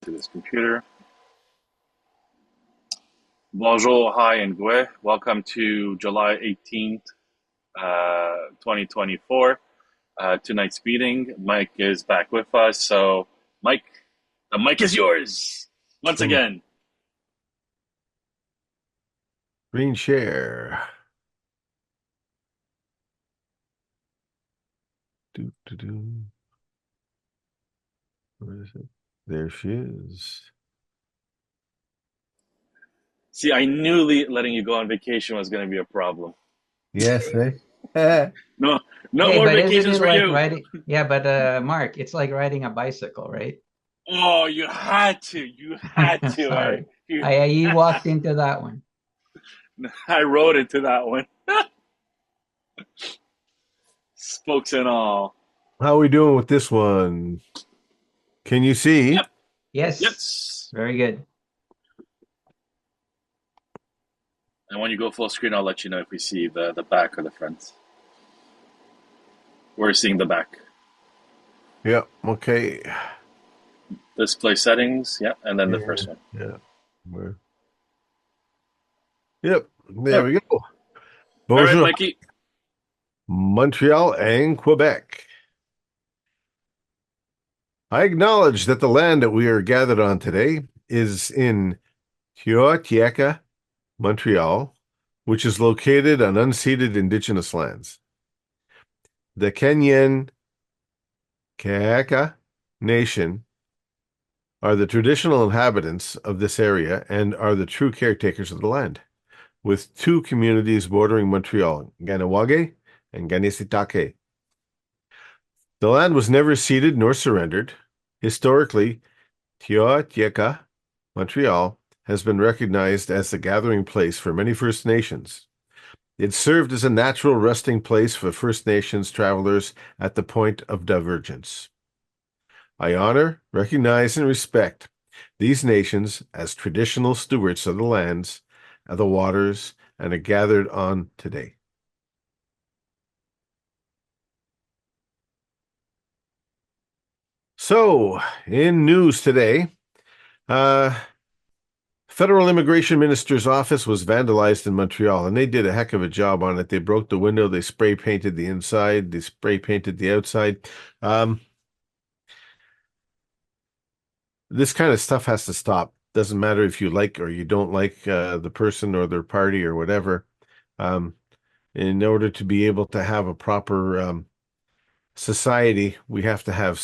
to this computer. Bonjour, hi, and gue. Welcome to July 18th, 2024. Tonight's meeting. Mike is back with us. So, Mike, the mic is yours once Screen, again. screen share. Do, do, do. Where is it? There she is. See, I knew letting you go on vacation was going to be a problem. Yes, eh? No, no Hey, more but isn't vacations it for like you. riding? Yeah, but Mark, it's like riding a bicycle, right? Oh, you had to. You had to, eh? Sorry, I walked into that one. I wrote into that one. Spokes and all. How are we doing with this one? Can you see? Yep. Yes, Yes. very good. And when you go full screen, I'll let you know if we see the back or the front. We're seeing the back. Yeah, okay. Display settings, yeah, and then the Yeah, first one. yeah. Where? Yep, All there right, we go. all right, Bonjour, Mikey. Montreal and Quebec. I acknowledge that the land that we are gathered on today is in Huateca, Montreal, which is located on unceded indigenous lands. The Kenyan Kaaka Nation are the traditional inhabitants of this area and are the true caretakers of the land, with two communities bordering Montreal, Ganawage and Kanisitake. The land was never ceded nor surrendered. Historically, Teotihuaca, Montreal, has been recognized as the gathering place for many First Nations. It served as a natural resting place for First Nations travelers at the point of divergence. I honor, recognize, and respect these nations as traditional stewards of the lands, of the waters, and are gathered on today. So, in news today, uh, Federal Immigration Minister's office was vandalized in Montreal, and they did a heck of a job on it. They broke the window, they spray painted the inside, they spray painted the outside. Um, this kind of stuff has to stop. Doesn't matter if you like or you don't like the person or their party or whatever. Um, in order to be able to have a proper society, we have to have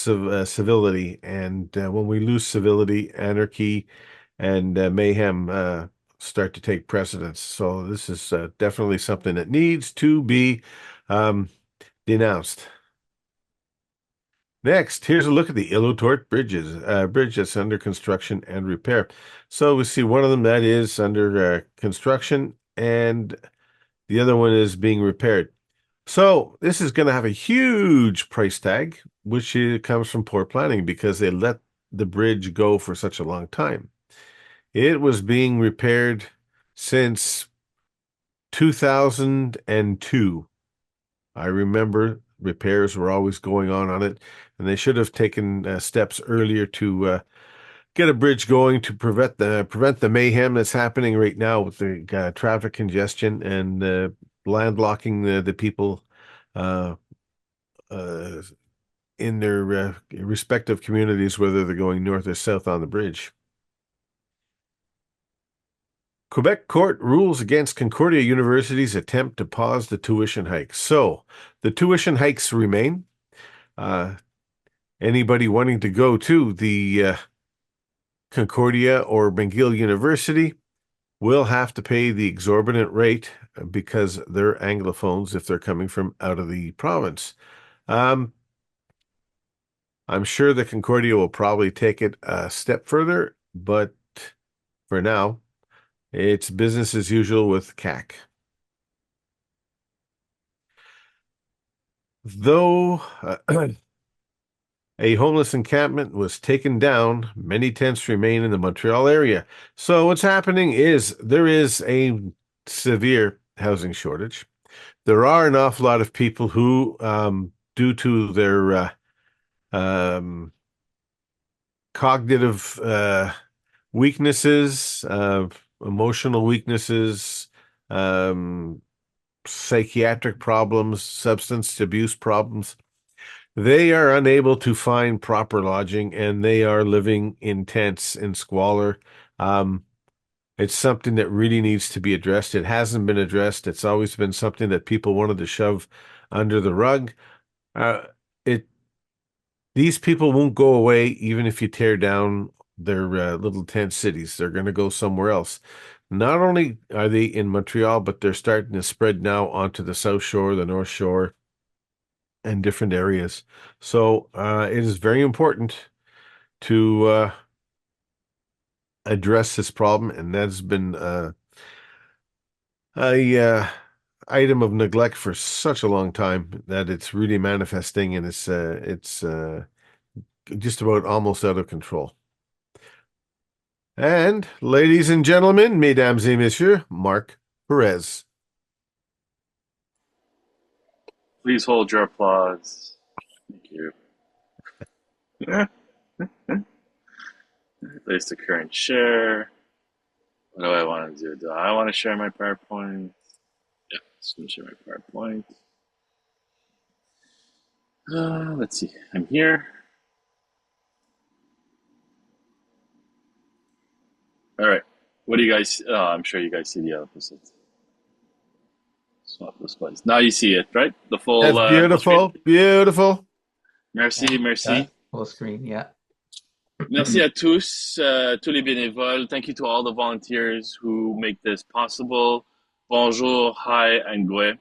civility. And when we lose civility, anarchy and mayhem start to take precedence. So this is definitely something that needs to be um, denounced. Next, here's a look at the Ilotort bridge that's under construction and repair. So we see one of them that is under construction and the other one is being repaired. So this is going to have a huge price tag, which comes from poor planning because they let the bridge go for such a long time. It was being repaired since 2002. I remember repairs were always going on it, and they should have taken steps earlier to get a bridge going to prevent the mayhem that's happening right now with the traffic congestion and landlocking the people uh, uh, in their respective communities, whether they're going north or south on the bridge. Quebec court rules against Concordia University's attempt to pause the tuition hikes. So the tuition hikes remain. Uh, Anybody wanting to go to the Concordia or McGill University will have to pay the exorbitant rate because they're Anglophones if they're coming from out of the province. Um, I'm sure the Concordia will probably take it a step further, but for now, it's business as usual with CAC. Though a homeless encampment was taken down, many tents remain in the Montreal area. So what's happening is there is a severe housing shortage. There are an awful lot of people who, due to their um, cognitive weaknesses, emotional weaknesses, um, psychiatric problems, substance abuse problems. They are unable to find proper lodging and they are living in tents in squalor. Um, it's something that really needs to be addressed. It hasn't been addressed. It's always been something that people wanted to shove under the rug. Uh, it These people won't go away even if you tear down their little tent cities. They're going to go somewhere else. Not only are they in Montreal, but they're starting to spread now onto the South Shore, the North Shore, and different areas. So it is very important to address this problem, and that's been a item of neglect for such a long time that it's really manifesting, and it's just about almost out of control. And ladies and gentlemen, mesdames et messieurs, Mark Perez. Please hold your applause. Thank you. Place the current share. What do I want to do? Do I want to share my PowerPoint? Yeah, just going to share my PowerPoint. Let's see. I'm here. All right. What do you guys? Oh, I'm sure you guys see the opposite. Swap this place. Now you see it, right? The That's full screen. beautiful, beautiful. Merci, merci. Full screen, yeah. Merci à tous, tous les bénévoles. Thank you to all the volunteers who make this possible. Bonjour, hi, and gue.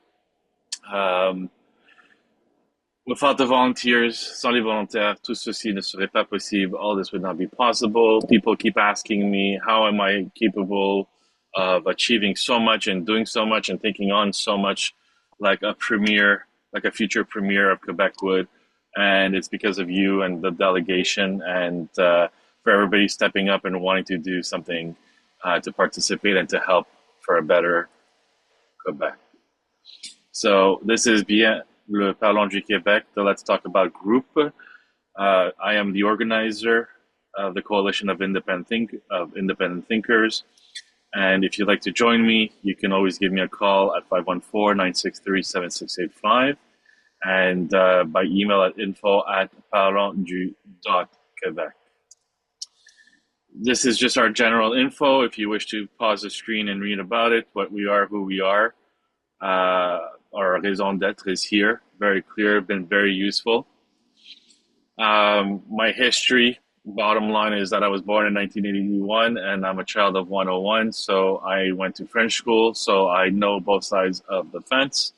Without the volunteers, sans les volontaires, tout ceci ne serait pas possible. All this would not be possible. People keep asking me, how am I capable of achieving so much and doing so much and taking on so much like a premier, like a future premier of Quebec would. And it's because of you and the delegation and for everybody stepping up and wanting to do something to participate and to help for a better Quebec. So this is bien le Parlons du Québec, the Let's Talk About group. I am the organizer of the Coalition of Independent Thinkers. And if you'd like to join me, you can always give me a call at 514-963-7685 and by email at info@parlonsdu.quebec. This is just our general info. If you wish to pause the screen and read about it, what we are, who we are, our raison d'être is here. Very clear, been very useful. My history, bottom line is that I was born in 1981 and I'm a child of 101. So I went to French school, so I know both sides of the fence.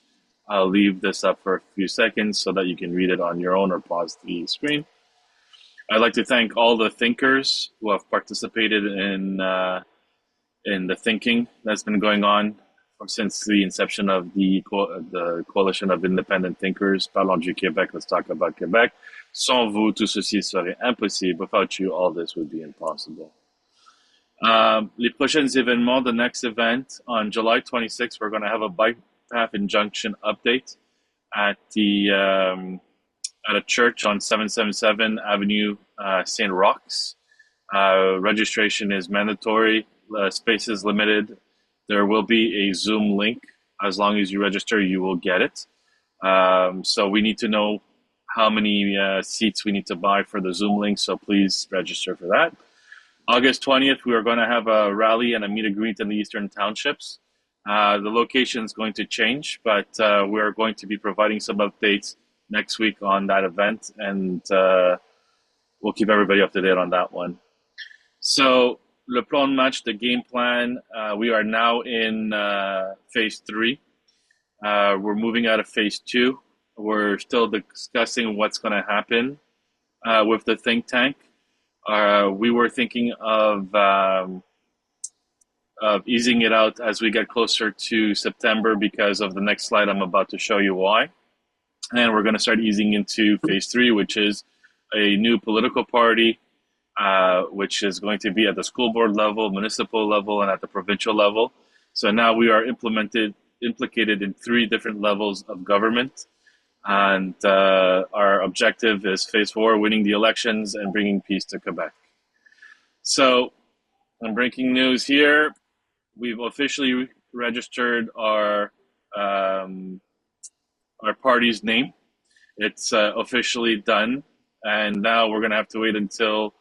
I'll leave this up for a few seconds so that you can read it on your own or pause the screen. I'd like to thank all the thinkers who have participated in the thinking that's been going on since the inception of the Coalition of Independent Thinkers. Parlons du Québec, let's talk about Quebec. Sans vous, tout ceci serait impossible. Without you, all this would be impossible. Les prochains événements, the next event on July 26th, we're going to have a bike path injunction update at a church on 777 Avenue St. Rochs. Registration is mandatory. Space is limited. There will be a Zoom link. As long as you register, you will get it. So we need to know how many seats we need to buy for the Zoom link. So please register for that. August 20th, we are going to have a rally and a meet and greet in the Eastern Townships. The location is going to change, but we're going to be providing some updates next week on that event, and we'll keep everybody up to date on that one. So, le plan de match, the game plan, we are now in phase 3. We're moving out of phase 2. We're still discussing what's going to happen with the think tank. We were thinking of easing it out as we get closer to September because of the next slide. I'm about to show you why. And we're going to start easing into phase 3, which is a new political party, which is going to be at the school board level, municipal level, and at the provincial level. So now we are implicated in 3 different levels of government. And our objective is phase 4, winning the elections and bringing peace to Quebec. So, I'm breaking news here. We've officially registered um, our party's name. It's officially done, and now we're gonna have to wait until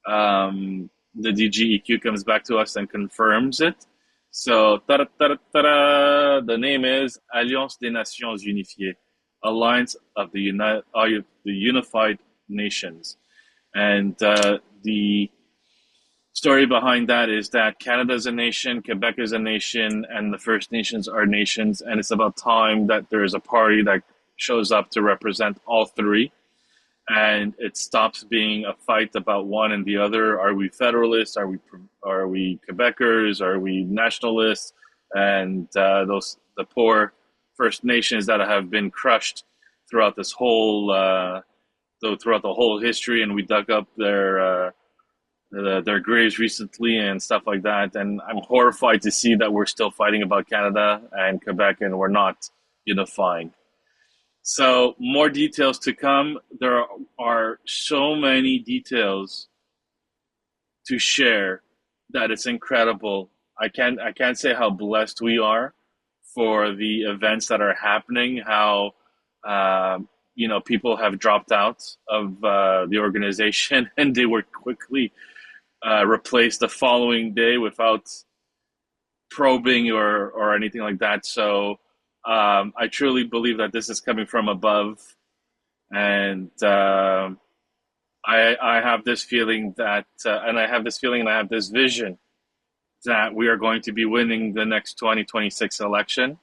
the DGEQ comes back to us and confirms it. So, the name is Alliance des Nations Unifiées, Alliance of the Unified Nations, and the story behind that is that Canada is a nation, Quebec is a nation, and the First Nations are nations, and it's about time that there is a party that shows up to represent all three, and it stops being a fight about one and the other. Are we federalists? Are we Quebecers? Are we nationalists? And the poor First Nations that have been crushed throughout this throughout the whole history, and we dug up their graves recently and stuff like that. And I'm horrified to see that we're still fighting about Canada and Quebec, and we're not unifying. So more details to come. There are so many details to share that it's incredible. I can't say how blessed we are for the events that are happening. How people have dropped out of the organization and they were quickly replaced the following day without probing or anything like that. So I truly believe that this is coming from above, and I have this feeling and I have this feeling, and I have this vision that we are going to be winning the next 2026 election,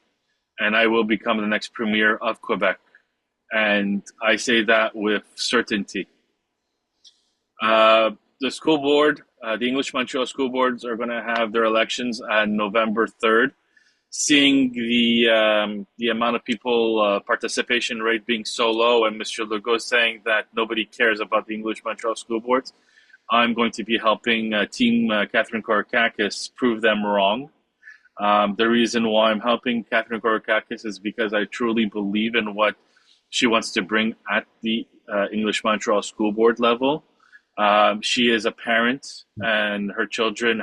and I will become the next premier of Quebec, and I say that with certainty. The school board, the English Montreal school boards, are going to have their elections on November 3rd. Seeing the amount of people participation rate being so low, and Mr. Legault saying that nobody cares about the English Montreal school boards, I'm going to be helping Team Catherine Korakakis prove them wrong. The reason why I'm helping Catherine Korakakis is because I truly believe in what she wants to bring at the English Montreal school board level. She is a parent, and her children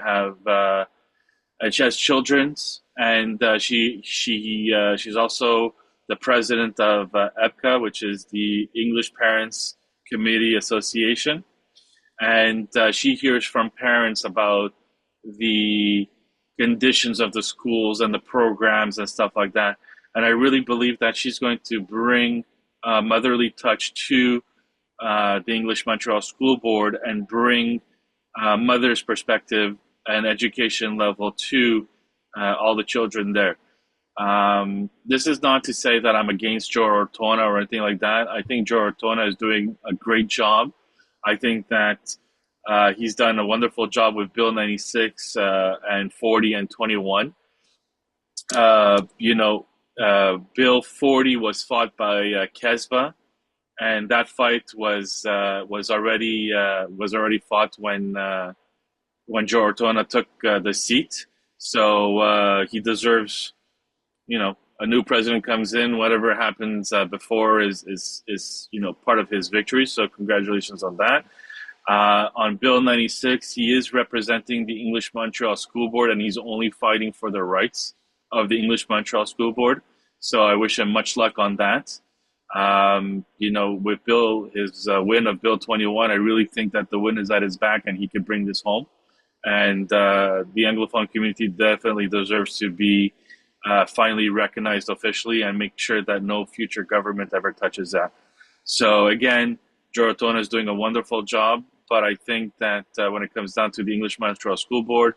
and she has children's, and she's also the president of EPCA, which is the English Parents Committee Association, and she hears from parents about the conditions of the schools and the programs and stuff like that. And I really believe that she's going to bring motherly touch to the English Montreal School Board and bring mother's perspective and education level to all the children there. This is not to say that I'm against Joe Ortona or anything like that. I think Joe Ortona is doing a great job. I think that he's done a wonderful job with Bill 96 and 40 and 21. Bill 40 was fought by Kesba, and that fight was already fought when Joe Ortona took the seat. So he deserves, a new president comes in. Whatever happens before is part of his victory. So congratulations on that. On Bill 96, he is representing the English Montreal School Board, and he's only fighting for the rights of the English Montreal School Board. So I wish him much luck on that. With Bill, his win of Bill 21, I really think that the win is at his back and he could bring this home. And the Anglophone community definitely deserves to be finally recognized officially, and make sure that no future government ever touches that. So again, Joe Ortona is doing a wonderful job, but I think that when it comes down to the English Montreal School Board,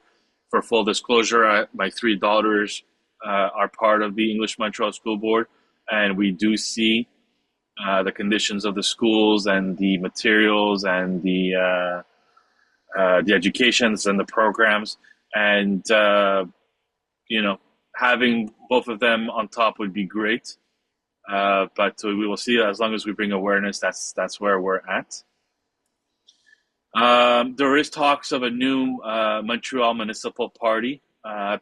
for full disclosure, my three daughters are part of the English Montreal School Board, and we do see the conditions of the schools and the materials and the educations and the programs, and having both of them on top would be great. But we will see. As long as we bring awareness, that's where we're at. There is talks of a new Montreal municipal party.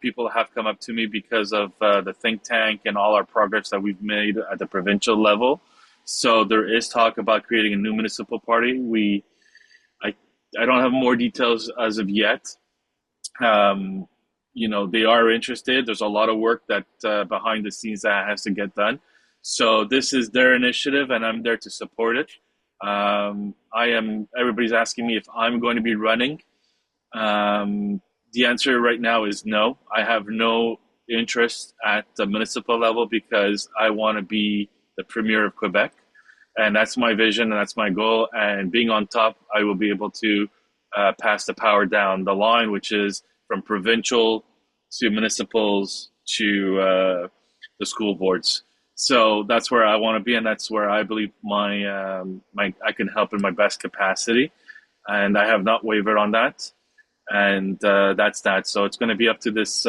People have come up to me because of the think tank and all our progress that we've made at the provincial level. So there is talk about creating a new municipal party. I don't have more details as of yet. Um, they are interested. There's a lot of work that behind the scenes that has to get done. So this is their initiative, and I'm there to support it. I am. Everybody's asking me if I'm going to be running. The answer right now is no. I have no interest at the municipal level because I want to be the premier of Quebec. And that's my vision and that's my goal. And being on top, I will be able to pass the power down the line, which is from provincial to municipals to the school boards. So that's where I want to be, and that's where I believe my I can help in my best capacity, and I have not wavered on that, and that's that. So it's going to be up to this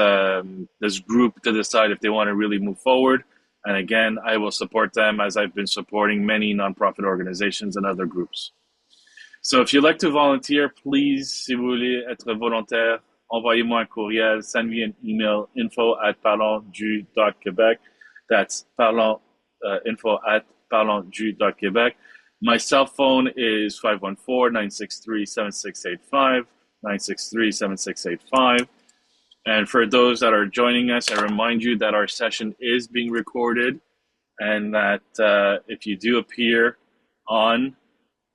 group to decide if they want to really move forward. And again, I will support them as I've been supporting many nonprofit organizations and other groups. So if you'd like to volunteer, please, si vous voulez être volontaire, envoyez-moi un courriel, send me an email, info@parlonsdu.quebec. That's info@parlonsdu.quebec. My cell phone is 514-963-7685, 963-7685. And for those that are joining us, I remind you that our session is being recorded and that if you do appear on,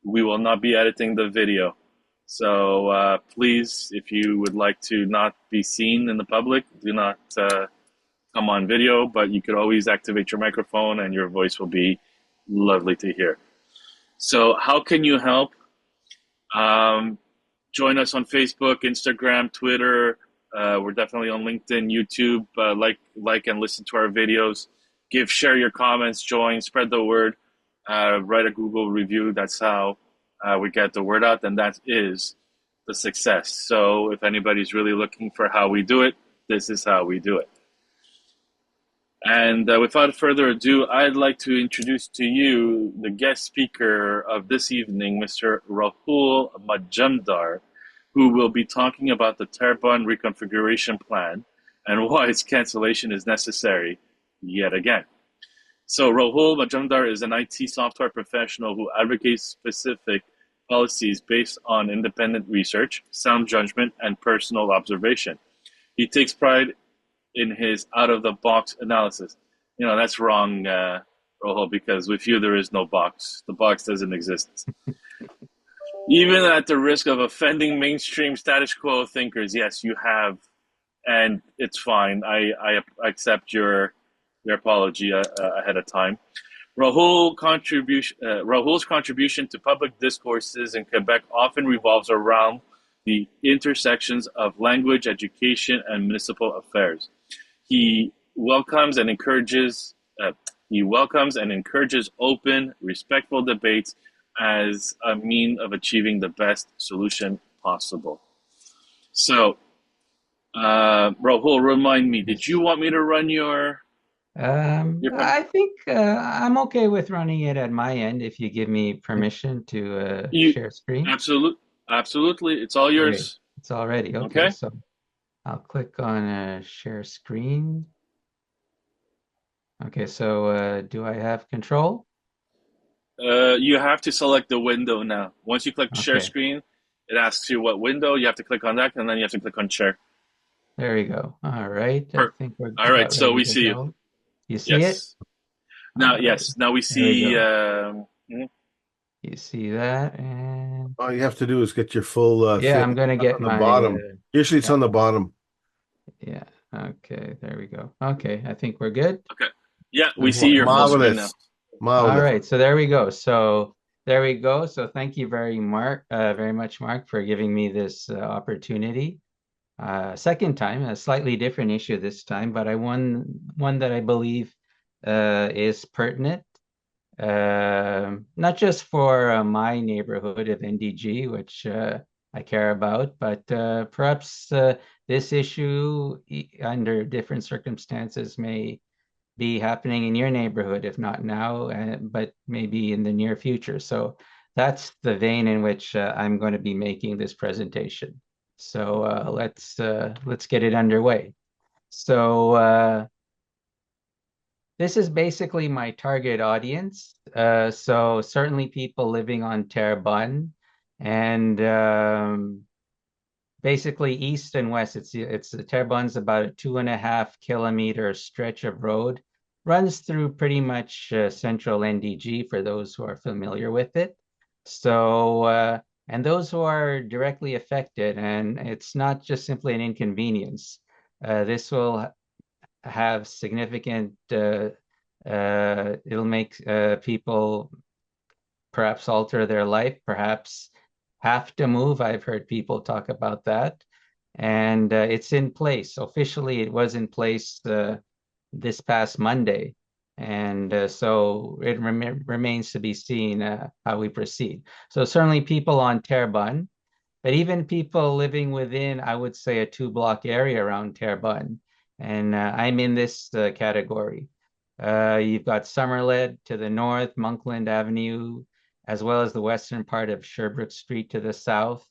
we will not be editing the video. So please, if you would like to not be seen in the public, do not come on video, but you could always activate your microphone and your voice will be lovely to hear. So how can you help? Join us on Facebook, Instagram, Twitter. We're definitely on LinkedIn, YouTube. Like and listen to our videos. Share your comments, join, spread the word. Write a Google review. That's how we get the word out, and that is the success. So if anybody's really looking for how we do it, this is how we do it. And without further ado, I'd like to introduce to you the guest speaker of this evening, Mr. Rahul Majumdar, who will be talking about the Terrebonne Reconfiguration Plan and why its cancellation is necessary yet again. So Rahul Majumdar is an IT software professional who advocates specific policies based on independent research, sound judgment, and personal observation. He takes pride in his out-of-the-box analysis. That's wrong, Rahul, because with you there is no box. The box doesn't exist. Even at the risk of offending mainstream status quo thinkers, yes, you have, and it's fine. I accept your apology ahead of time. Rahul's contribution to public discourses in Quebec often revolves around the intersections of language, education, and municipal affairs. He welcomes and encourages open, respectful debates as a mean of achieving the best solution possible. So, Rahul, remind me, did you want me to run your I think I'm okay with running it at my end if you give me permission to you share screen. absolutely, it's all Great. yours. It's already okay. Okay. So I'll click on share screen. Okay, so do I have control? You have to select the window now. Once you click share Okay, screen, it asks you what window. You have to click on that, and then you have to click on share. there we go. All right, I think we're All right, about so ready we to see you. go. You see it? Yes. All Now, right, yes. Now we there we see. go. Mhm. You see that? And All you have to do is get your full yeah, thing I'm gonna get on the my bottom. Usually it's yeah, on the bottom. yeah. Okay, there we go. Okay, I think we're good. Okay. Yeah, we see your full screen now. Marvelous. All Marvelous. right, so there we go. So there we go. So thank you very much, Mark, for giving me this opportunity. Second time, a slightly different issue this time, but I won one that I believe is pertinent, not just for my neighborhood of NDG, which I care about, but perhaps this issue under different circumstances may be happening in your neighborhood, if not now, but maybe in the near future. So that's the vein in which I'm going to be making this presentation. So let's get it underway. So this is basically my target audience. So certainly people living on Terrebonne And basically east and west. It's the Terrebonne's about a 2.5 kilometer stretch of road, runs through pretty much central NDG for those who are familiar with it. So and those who are directly affected, and it's not just simply an inconvenience. This will have significant. It'll make people perhaps alter their life, perhaps have to move. I've heard people talk about that. And it's in place. Officially, it was in place this past Monday. And so it remains to be seen how we proceed. So certainly people on Terrebonne, but even people living within, I would say, a 2 block area around Terrebonne. And I'm in this category. You've got Summerled to the north, Monkland Avenue, as well as the western part of Sherbrooke Street to the south.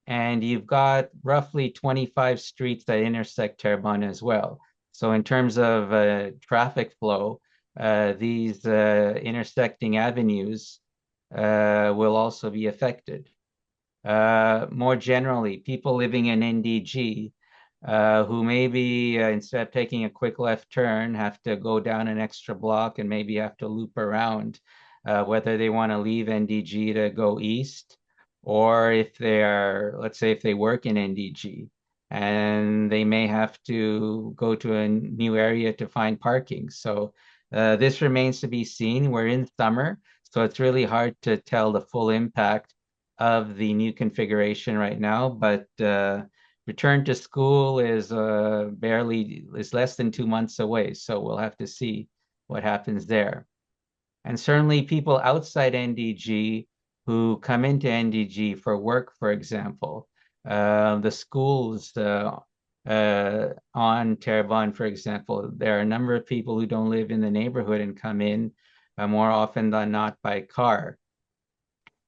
And you've got roughly 25 streets that intersect Terrebonne as well. So in terms of traffic flow, these intersecting avenues will also be affected. More generally, people living in NDG who maybe instead of taking a quick left turn, have to go down an extra block and maybe have to loop around, whether they want to leave NDG to go east, or if they are, let's say, if they work in NDG and they may have to go to a new area to find parking. So this remains to be seen. We're in summer, so it's really hard to tell the full impact of the new configuration right now, but return to school is less than 2 months away, so we'll have to see what happens there. And certainly people outside NDG who come into NDG for work, for example, the schools on Terrebonne, for example, there are a number of people who don't live in the neighborhood and come in more often than not by car.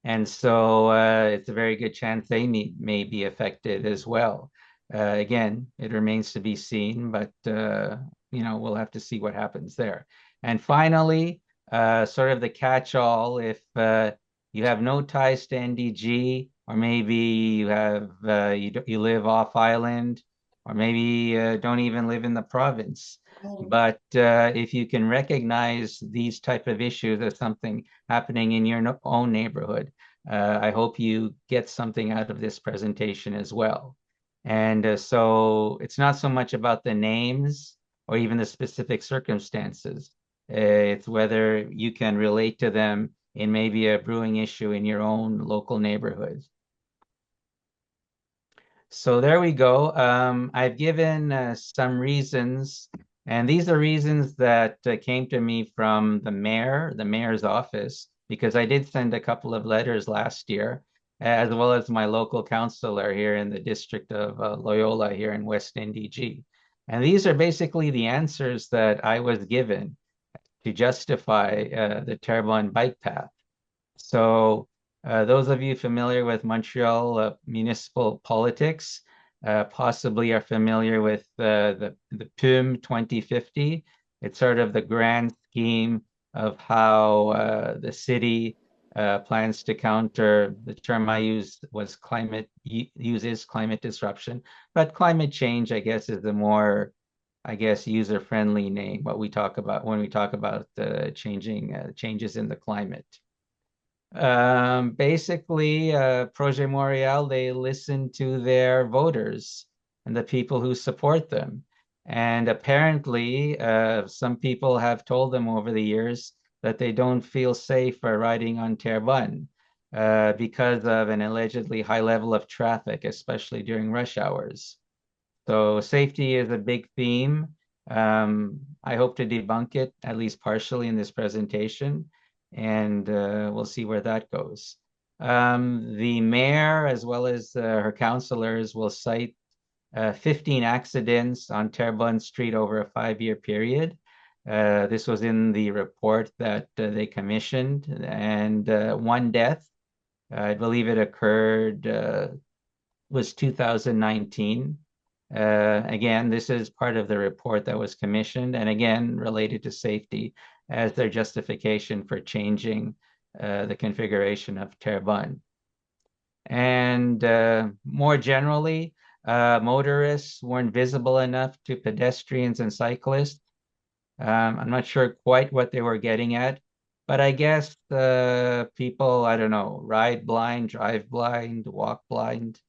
And so it's a very good chance they may be affected as well. Again, it remains to be seen, but we'll have to see what happens there. And finally, sort of the catch-all, if you have no ties to NDG, or maybe you have you live off island, or maybe don't even live in the province. But if you can recognize these type of issues as something happening in your own neighborhood, I hope you get something out of this presentation as well. And so it's not so much about the names or even the specific circumstances. It's whether you can relate to them in maybe a brewing issue in your own local neighborhood. So there we go. I've given some reasons, and these are reasons that came to me from the mayor's office, because I did send a couple of letters last year, as well as my local councillor here in the district of Loyola here in West NDG. And these are basically the answers that I was given to justify the Terrebonne bike path. So those of you familiar with Montreal municipal politics possibly are familiar with the PUM 2050. It's sort of the grand scheme of how the city plans to counter, the term I used was climate disruption, but climate change, I guess, is the more, I guess, user-friendly name, what we talk about when we talk about changes in the climate. Basically, Projet Montréal, they listen to their voters and the people who support them. And apparently, some people have told them over the years that they don't feel safe riding on Terrebonne because of an allegedly high level of traffic, especially during rush hours. So safety is a big theme. I hope to debunk it, at least partially, in this presentation, and we'll see where that goes. The mayor, as well as her councillors, will cite 15 accidents on Terrebonne Street over a 5-year period. This was in the report that they commissioned, and one death, I believe it occurred, was 2019. Again, this is part of the report that was commissioned, and again, related to safety as their justification for changing the configuration of Terrebonne. And more generally, motorists weren't visible enough to pedestrians and cyclists. I'm not sure quite what they were getting at, but I guess people, I don't know, ride blind, drive blind, walk blind,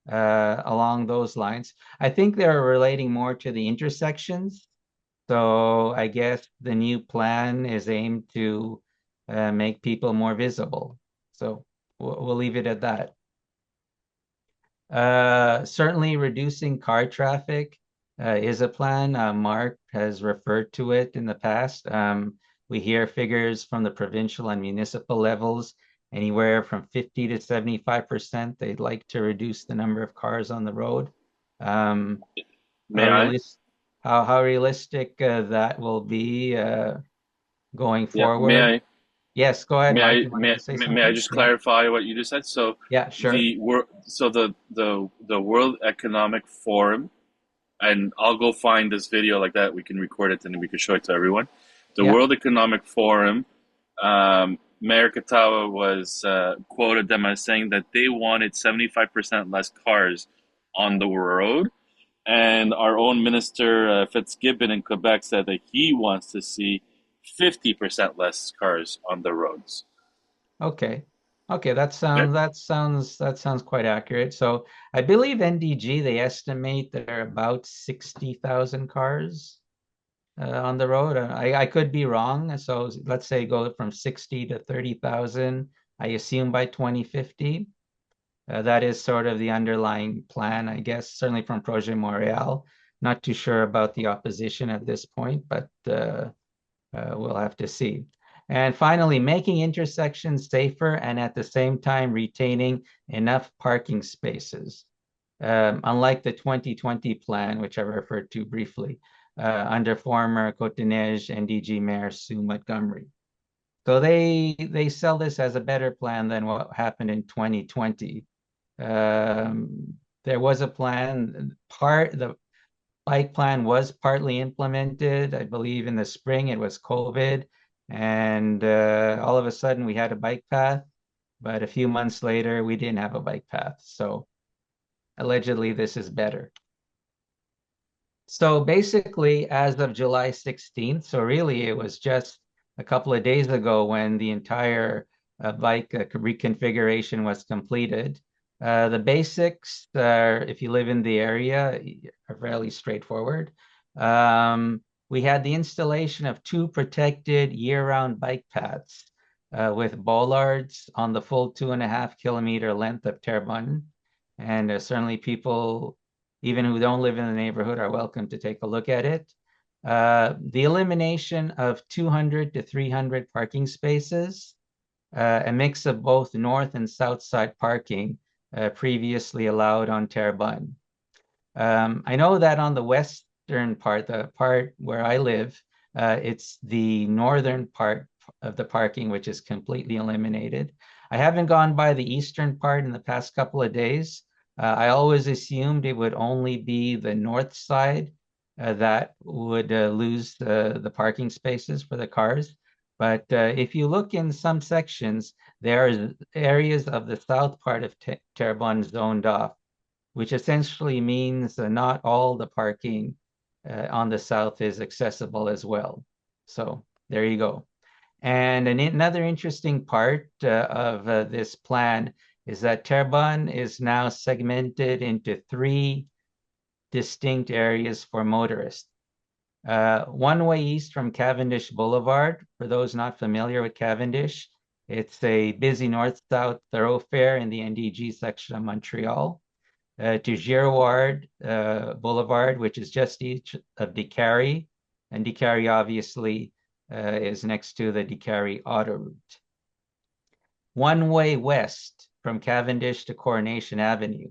along those lines. I think they're relating more to the intersections. So I guess the new plan is aimed to make people more visible. So we'll leave it at that. Certainly reducing car traffic is a plan. Mark has referred to it in the past. We hear figures from the provincial and municipal levels, anywhere from 50 to 75%. They'd like to reduce the number of cars on the road. Um, how May I? realis how realistic that will be going Yeah. May forward? I? Yes, go ahead, May Mark. I? You wanted to say May I something? just Yeah, clarify what you just said? So yeah, sure. the World Economic Forum, and I'll go find this video like that. We can record it and we can show it to everyone. The Yeah. World Economic Forum, Mayor Katawa was quoted them as saying that they wanted 75% less cars on the road, and our own minister Fitzgibbon in Quebec said that he wants to see 50% less cars on the roads. Okay. Okay, Okay. that sounds quite accurate. So I believe NDG, they estimate there are about 60,000 cars on the road. I could be wrong. So let's say go from 60 to 30,000, I assume by 2050. That is sort of the underlying plan, I guess, certainly from Projet Montréal. Not too sure about the opposition at this point, but we'll have to see. And finally, making intersections safer and at the same time retaining enough parking spaces. Unlike the 2020 plan, which I referred to briefly, under former Cote-Neige NDG Mayor Sue Montgomery. So they sell this as a better plan than what happened in 2020. There was a plan, the bike plan was partly implemented. I believe in the spring it was COVID, and all of a sudden we had a bike path, but a few months later we didn't have a bike path. So allegedly this is better. So basically, as of July 16th, so really it was just a couple of days ago when the entire bike reconfiguration was completed. The basics, if you live in the area, are fairly straightforward. We had the installation of two protected year-round bike paths with bollards on the full 2.5 kilometer length of Terrebonne. And certainly people even who don't live in the neighborhood are welcome to take a look at it. The elimination of 200 to 300 parking spaces, a mix of both north and south side parking previously allowed on Terrebonne. I know that on the western part, the part where I live, it's the northern part of the parking which is completely eliminated. I haven't gone by the eastern part in the past couple of days. I always assumed it would only be the north side that would lose the parking spaces for the cars. But if you look in some sections, there are areas of the south part of Terrebonne zoned off, which essentially means not all the parking on the south is accessible as well. So there you go. And another interesting part of this plan is that Terrebonne is now segmented into three distinct areas for motorists. One way east from Cavendish Boulevard, for those not familiar with Cavendish, it's a busy north-south thoroughfare in the NDG section of Montreal to Girard Boulevard, which is just east of Décarie. And Décarie obviously is next to the Décarie autoroute. One way west from Cavendish to Coronation Avenue.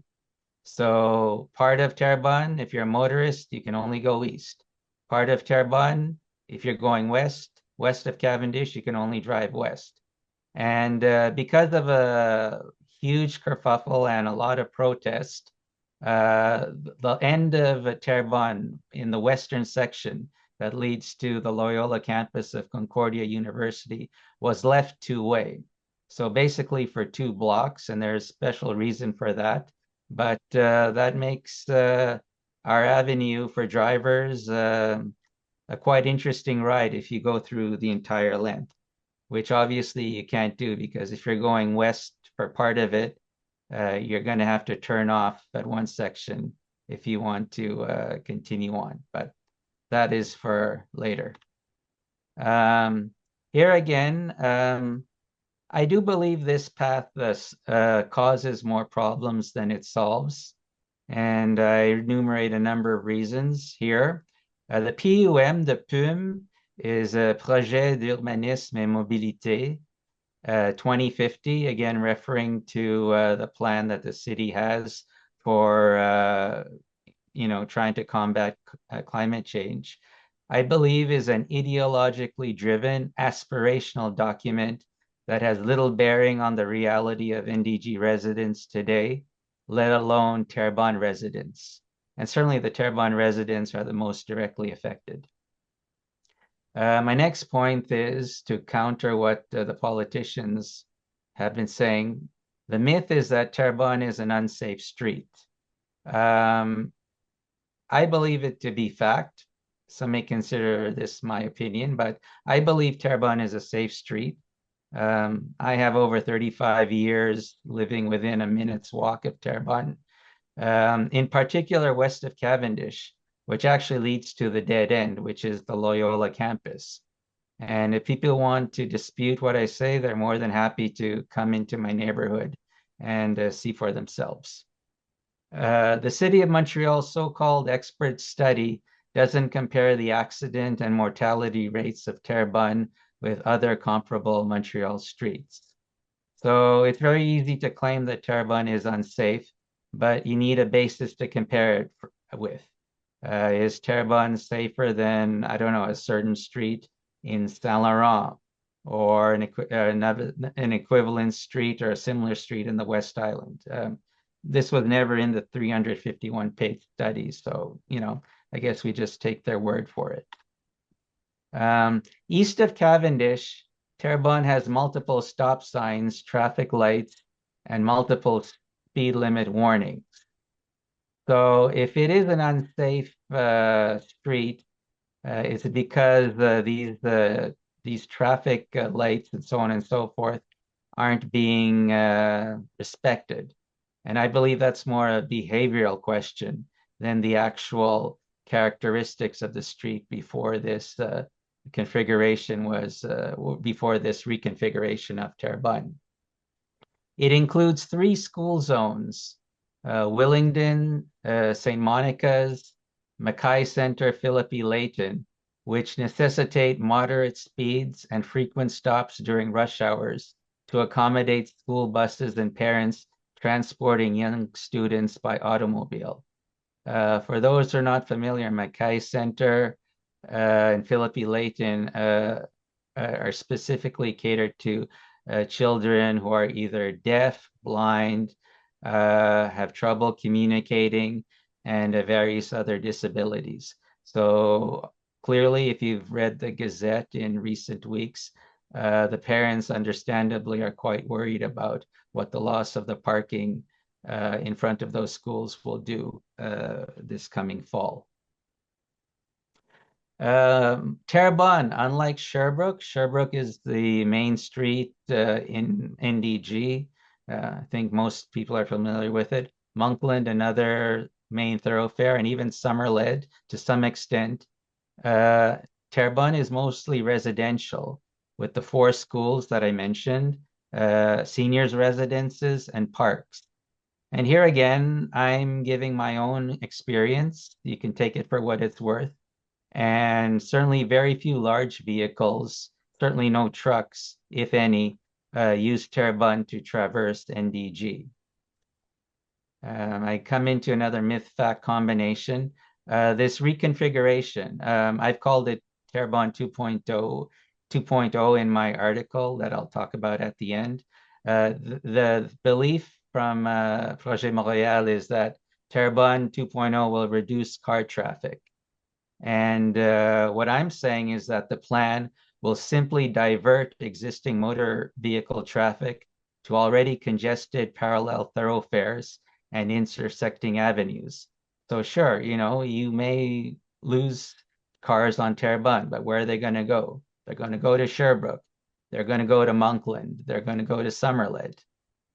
So part of Terrebonne, if you're a motorist, you can only go east. Part of Terrebonne, if you're going west of Cavendish, you can only drive west. And because of a huge kerfuffle and a lot of protest, the end of Terrebonne in the western section that leads to the Loyola campus of Concordia University was left two-way. So basically for 2 blocks, and there's special reason for that. But that makes our avenue for drivers a quite interesting ride if you go through the entire length, which obviously you can't do because if you're going west for part of it, you're going to have to turn off at one section if you want to continue on. But that is for later. Um, Here again, I do believe this path causes more problems than it solves. And I enumerate a number of reasons here. The PUM, the PUM, is a Projet d'Urbanisme et Mobilité 2050, again, referring to the plan that the city has for trying to combat climate change, I believe is an ideologically driven, aspirational document that has little bearing on the reality of NDG residents today, let alone Terrebonne residents. And certainly the Terrebonne residents are the most directly affected. My next point is to counter what the politicians have been saying. The myth is that Terrebonne is an unsafe street. Um, I believe it to be fact. Some may consider this my opinion, but I believe Terrebonne is a safe street. I have over 35 years living within a minute's walk of Terrebonne, in particular west of Cavendish, which actually leads to the dead end, which is the Loyola campus. And if people want to dispute what I say, they're more than happy to come into my neighborhood and see for themselves. The City of Montreal's so-called expert study doesn't compare the accident and mortality rates of Terrebonne with other comparable Montreal streets. So it's very easy to claim that Terrebonne is unsafe, but you need a basis to compare it with. Is Terrebonne safer than, I don't know, a certain street in Saint Laurent or an equivalent street or a similar street in the West Island? This was never in the 351-page study, so I guess we just take their word for it. East of Cavendish, Terrebonne has multiple stop signs, traffic lights, and multiple speed limit warnings. So if it is an unsafe street, it's because these traffic lights and so on and so forth aren't being respected. And I believe that's more a behavioral question than the actual characteristics of the street before this before this reconfiguration of Terrebonne. It includes 3 school zones, Willingdon, St. Monica's, Mackay Center, Philippi Layton, which necessitate moderate speeds and frequent stops during rush hours to accommodate school buses and parents transporting young students by automobile. For those who are not familiar, Mackay Center and Philippi Layton are specifically catered to children who are either deaf, blind, have trouble communicating, and various other disabilities. So clearly, if you've read the Gazette in recent weeks, the parents understandably are quite worried about what the loss of the parking in front of those schools will do this coming fall. Terrebonne, unlike Sherbrooke is the main street in NDG. I think most people are familiar with it. Monkland, another main thoroughfare, and even Summerled to some extent. Terrebonne is mostly residential, with the 4 schools that I mentioned, seniors' residences, and parks. And here again, I'm giving my own experience. You can take it for what it's worth. And certainly very few large vehicles, certainly no trucks, if any, use Terrebonne to traverse NDG. I come into another myth-fact combination. This reconfiguration, I've called it Terrebonne 2.0 in my article that I'll talk about at the end. The belief from Projet Montréal is that Terrebonne 2.0 will reduce car traffic. And what I'm saying is that the plan will simply divert existing motor vehicle traffic to already congested parallel thoroughfares and intersecting avenues. So sure, you may lose cars on Terrebonne, but where are they going to go? They're going to go to Sherbrooke. They're going to go to Monkland. They're going to go to Summerlet.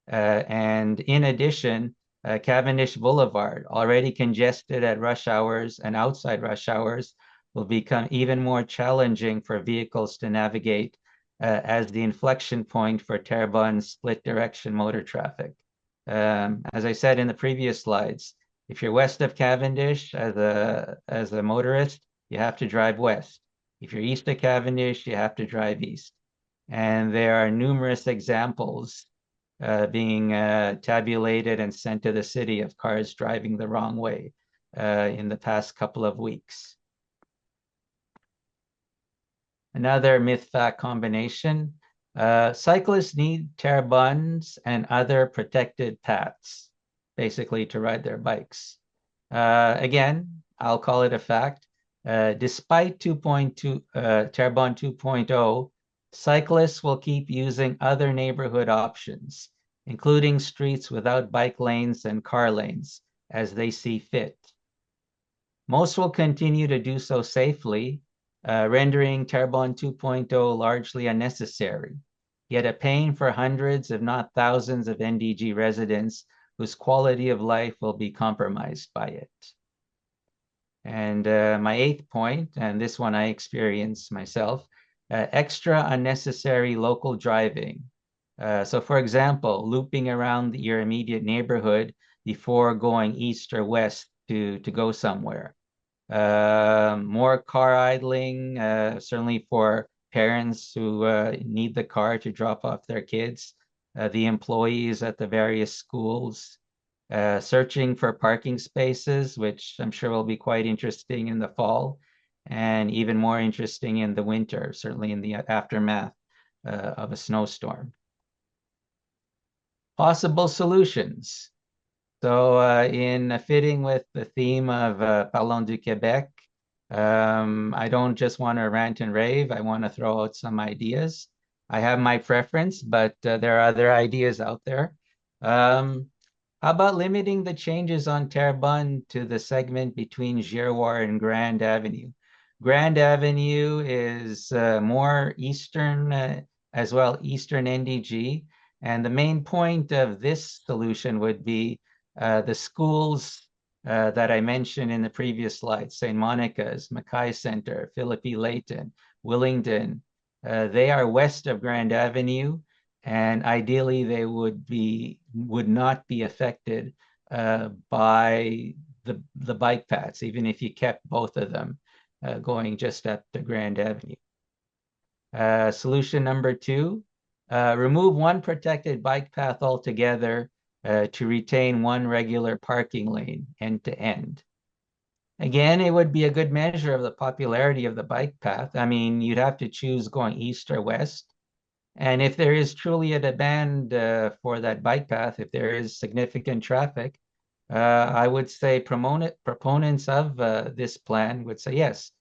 And in addition, Cavendish Boulevard, already congested at rush hours and outside rush hours, will become even more challenging for vehicles to navigate as the inflection point for Terrebonne split direction motor traffic. As I said in the previous slides, if you're west of Cavendish as a motorist, you have to drive west. If you're east of Cavendish, you have to drive east. And there are numerous examples being tabulated and sent to the city of cars driving the wrong way in the past couple of weeks. Another myth-fact combination. Cyclists need terrebonnes and other protected paths, basically to ride their bikes. Again, I'll call it a fact. Despite 2.2, Terrebonne 2.0, cyclists will keep using other neighborhood options, including streets without bike lanes and car lanes, as they see fit. Most will continue to do so safely, rendering Terrebonne 2.0 largely unnecessary, yet a pain for hundreds, if not thousands, of NDG residents whose quality of life will be compromised by it. And my eighth point, and this one I experienced myself, extra unnecessary local driving. So for example, looping around your immediate neighborhood before going east or west to go somewhere. More car idling, certainly for parents who need the car to drop off their kids, the employees at the various schools, searching for parking spaces, which I'm sure will be quite interesting in the fall and even more interesting in the winter, certainly in the aftermath of a snowstorm. Possible solutions. So in fitting with the theme of Parlons du Québec, I don't just want to rant and rave. I want to throw out some ideas. I have my preference, but there are other ideas out there. How about limiting the changes on Terrebonne to the segment between Giroir and Grand Avenue? Grand Avenue is more eastern, as well, eastern NDG. And the main point of this solution would be the schools that I mentioned in the previous slide, St. Monica's, Mackay Center, Philippi Layton, Willingdon, they are west of Grand Avenue, and ideally they would not be affected by the bike paths, even if you kept both of them going just up to Grand Avenue. Solution number two, remove one protected bike path altogether to retain one regular parking lane end to end. Again, it would be a good measure of the popularity of the bike path. I mean, you'd have to choose going east or west. And if there is truly a demand for that bike path, if there is significant traffic, I would say proponents of this plan would say, yes,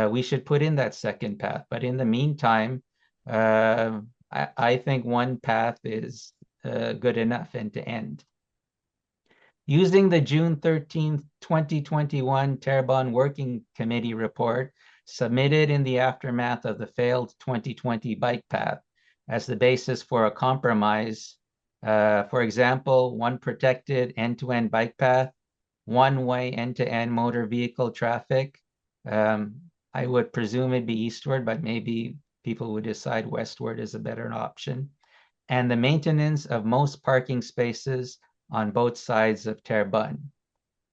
we should put in that second path. But in the meantime, I think one path is good enough end to end. Using the June 13th, 2021 Terrebonne Working Committee report submitted in the aftermath of the failed 2020 bike path as the basis for a compromise. For example, one protected end-to-end bike path, one-way end-to-end motor vehicle traffic. I would presume it'd be eastward, but maybe people would decide westward is a better option. And the maintenance of most parking spaces on both sides of Terrebonne.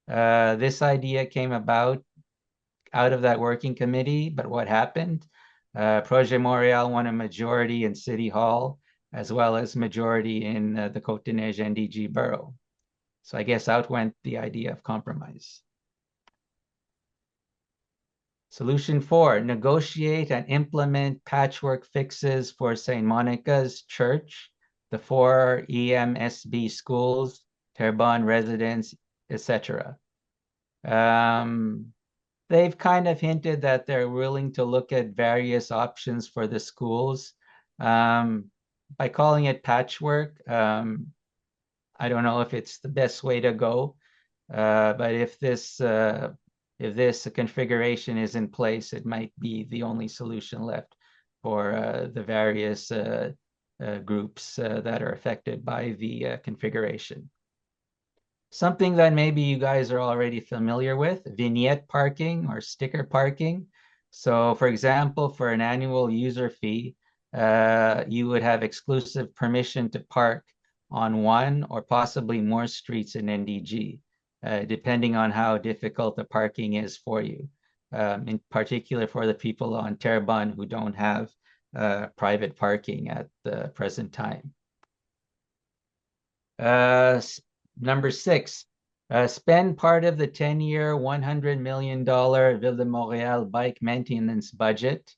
This idea came out of that working committee, but what happened? Projet Montréal won a majority in City Hall, as well as majority in the Côte-des-Neiges NDG borough. So I guess out went the idea of compromise. Solution 4, negotiate and implement patchwork fixes for St. Monica's Church, the 4 EMSB schools, Terrebonne residents, etc. The they've kind of hinted that they're willing to look at various options for the schools. Um, by calling it patchwork, I don't know if it's the best way to go. But if this configuration is in place, it might be the only solution left for the various groups that are affected by the configuration. Something that maybe you guys are already familiar with, vignette parking or sticker parking. So for example, for an annual user fee, you would have exclusive permission to park on one or possibly more streets in NDG, depending on how difficult the parking is for you. In particular for the people on Terrebonne who don't have private parking at the present time. Uh, Number six, spend part of the 10-year, $100 million Ville de Montréal bike maintenance budget.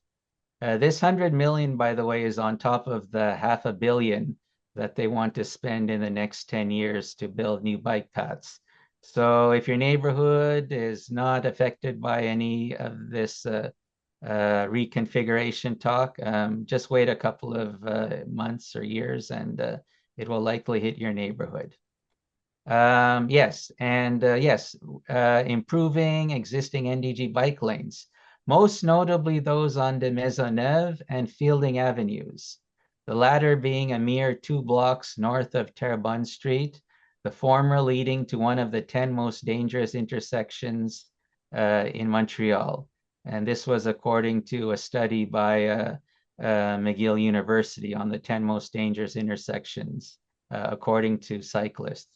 This 100 million, by the way, is on top of the $500 million that they want to spend in the next 10 years to build new bike paths. So if your neighborhood is not affected by any of this reconfiguration talk, just wait a couple of months or years and it will likely hit your neighborhood. Yes, and yes, improving existing NDG bike lanes, most notably those on de Maisonneuve and Fielding Avenues, the latter being a mere 2 blocks north of Terrebonne Street, the former leading to one of the 10 most dangerous intersections in Montreal. And this was according to a study by McGill University on the 10 most dangerous intersections, according to cyclists.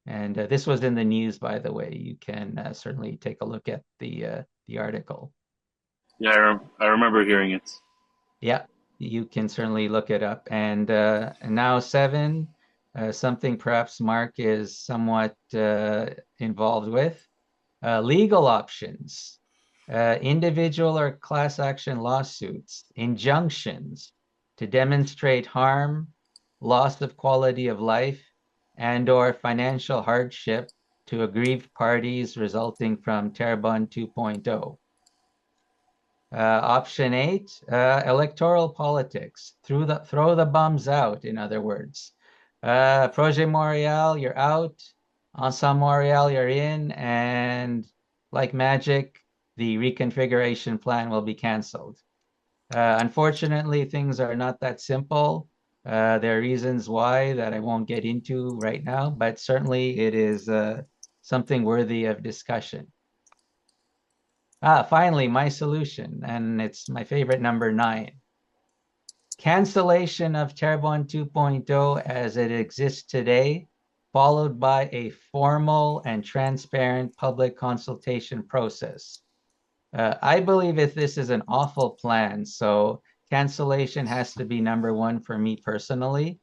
And this was in the news, by the way. You can certainly take a look at the article. Yeah, I remember hearing it. Yeah, you can certainly look it up. And now seven, something perhaps Mark is somewhat involved with, legal options, individual or class action lawsuits, injunctions to demonstrate harm, loss of quality of life, and/or financial hardship to aggrieved parties resulting from Terrebonne 2.0. Option eight, electoral politics. Throw the bums out, in other words. Projet Montréal, you're out. Ensemble Montréal, you're in. And like magic, the reconfiguration plan will be canceled. Unfortunately, things are not that simple. There are reasons why that I won't get into right now, but certainly it is something worthy of discussion. Finally, my solution, and it's my favorite number 9. Cancellation of Terrebonne 2.0 as it exists today, followed by a formal and transparent public consultation process. I believe if this is an awful plan, so cancellation has to be number 1 for me personally.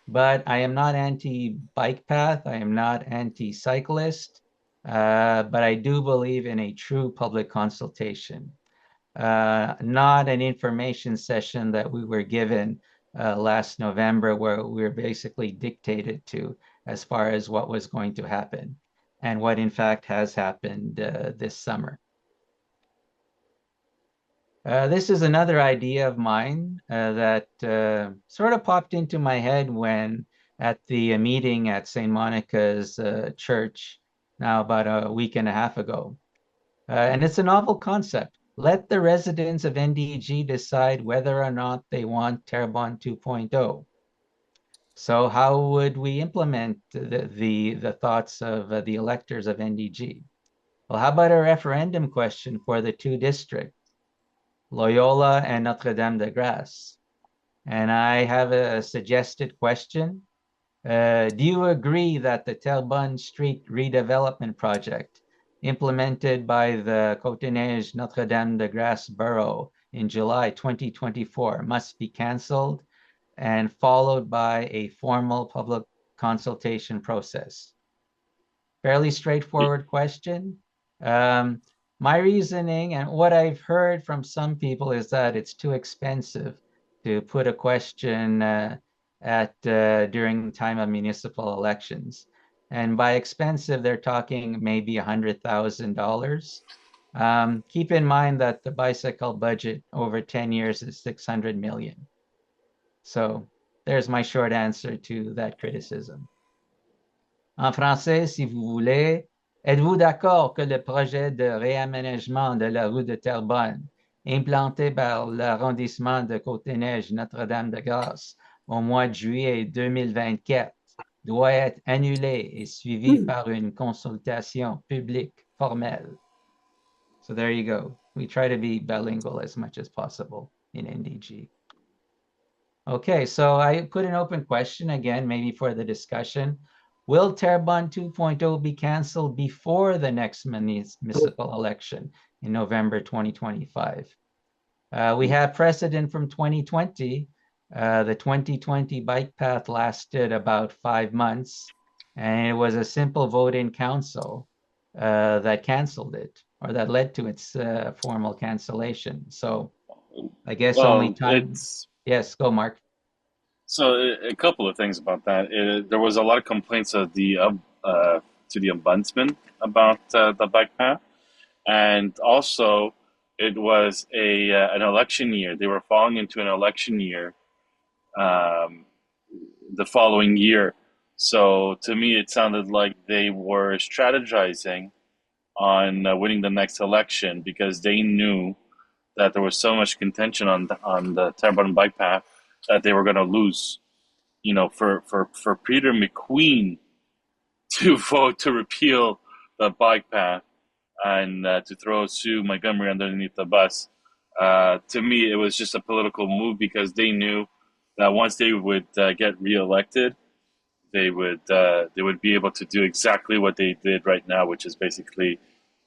But I am not anti-bike path. I am not anti-cyclist. But I do believe in a true public consultation, not an information session that we were given last November, where we were basically dictated to as far as what was going to happen and what in fact has happened this summer. This is another idea of mine that sort of popped into my head when at the meeting at St. Monica's church now about a week and a half ago. And it's a novel concept. Let the residents of NDG decide whether or not they want Terrebonne 2.0. So how would we implement the thoughts of the electors of NDG? Well, how about a referendum question for the 2 districts? Loyola and Notre-Dame-de-Grâce. And I have a suggested question. Do you agree that the Terrebonne Street redevelopment project implemented by the Côte-des-Neiges Notre-Dame-de-Grâce Borough in July 2024 must be canceled and followed by a formal public consultation process? Fairly straightforward question. My reasoning and what I've heard from some people is that it's too expensive to put a question at during the time of municipal elections. And by expensive, they're talking maybe $100,000. Keep in mind that the bicycle budget over 10 years is 600 million. So there's my short answer to that criticism. En français, si vous voulez, êtes-vous d'accord que le projet de réaménagement de la rue de Terrebonne, implanté par l'arrondissement de Côte-des-Neiges Notre-Dame-de-Grâce au mois de juillet 2024, doit être annulé et suivi par une consultation publique formelle? So there you go. We try to be bilingual as much as possible in NDG. Okay, so I put an open question again, maybe for the discussion. Will Terrebonne 2.0 be canceled before the next municipal election in November 2025? We have precedent from 2020. The 2020 bike path lasted about 5 months, and it was a simple vote in council that canceled it, or that led to its formal cancellation. So I guess only Well, time. it's Yes, go, Mark. so a couple of things about that. There was a lot of complaints of the to the ombudsman about the bike path, and also it was a an election year. They were falling into an election year um, the following year. So to me, it sounded like they were strategizing on winning the next election because they knew that there was so much contention on the Terrebonne bike path that they were going to lose. You know, for Peter McQueen to vote to repeal the bike path and to throw Sue Montgomery underneath the bus. To me, it was just a political move because they knew that once they would get reelected, they would be able to do exactly what they did right now, which is basically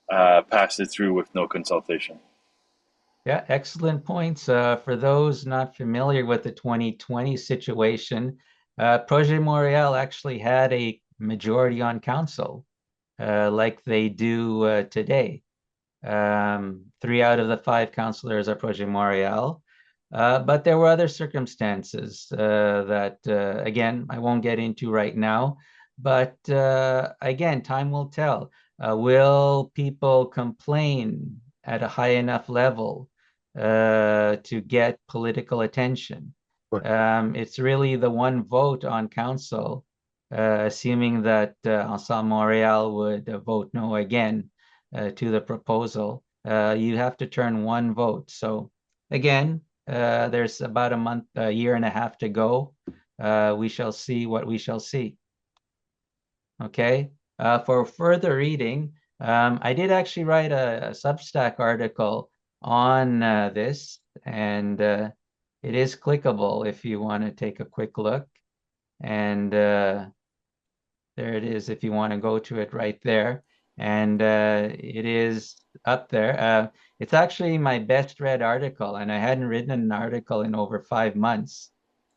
pass it through with no consultation. Yeah, excellent points. For those not familiar with the 2020 situation, Projet Montréal actually had a majority on council, like they do today. Three out of the five councillors are Projet Montréal. But there were other circumstances that, again, I won't get into right now. But again, time will tell. Will people complain at a high enough level to get political attention? It's really the one vote on council, assuming that Ensemble Montréal would vote no again to the proposal. You have to turn one vote. So again, there's about a year and a half to go. We shall see what we shall see. Okay. For further reading, I did actually write a Substack article on this, and it is clickable if you want to take a quick look. And there it is if you want to go to it right there. And it is up there. It's actually my best read article, and I hadn't written an article in over 5 months.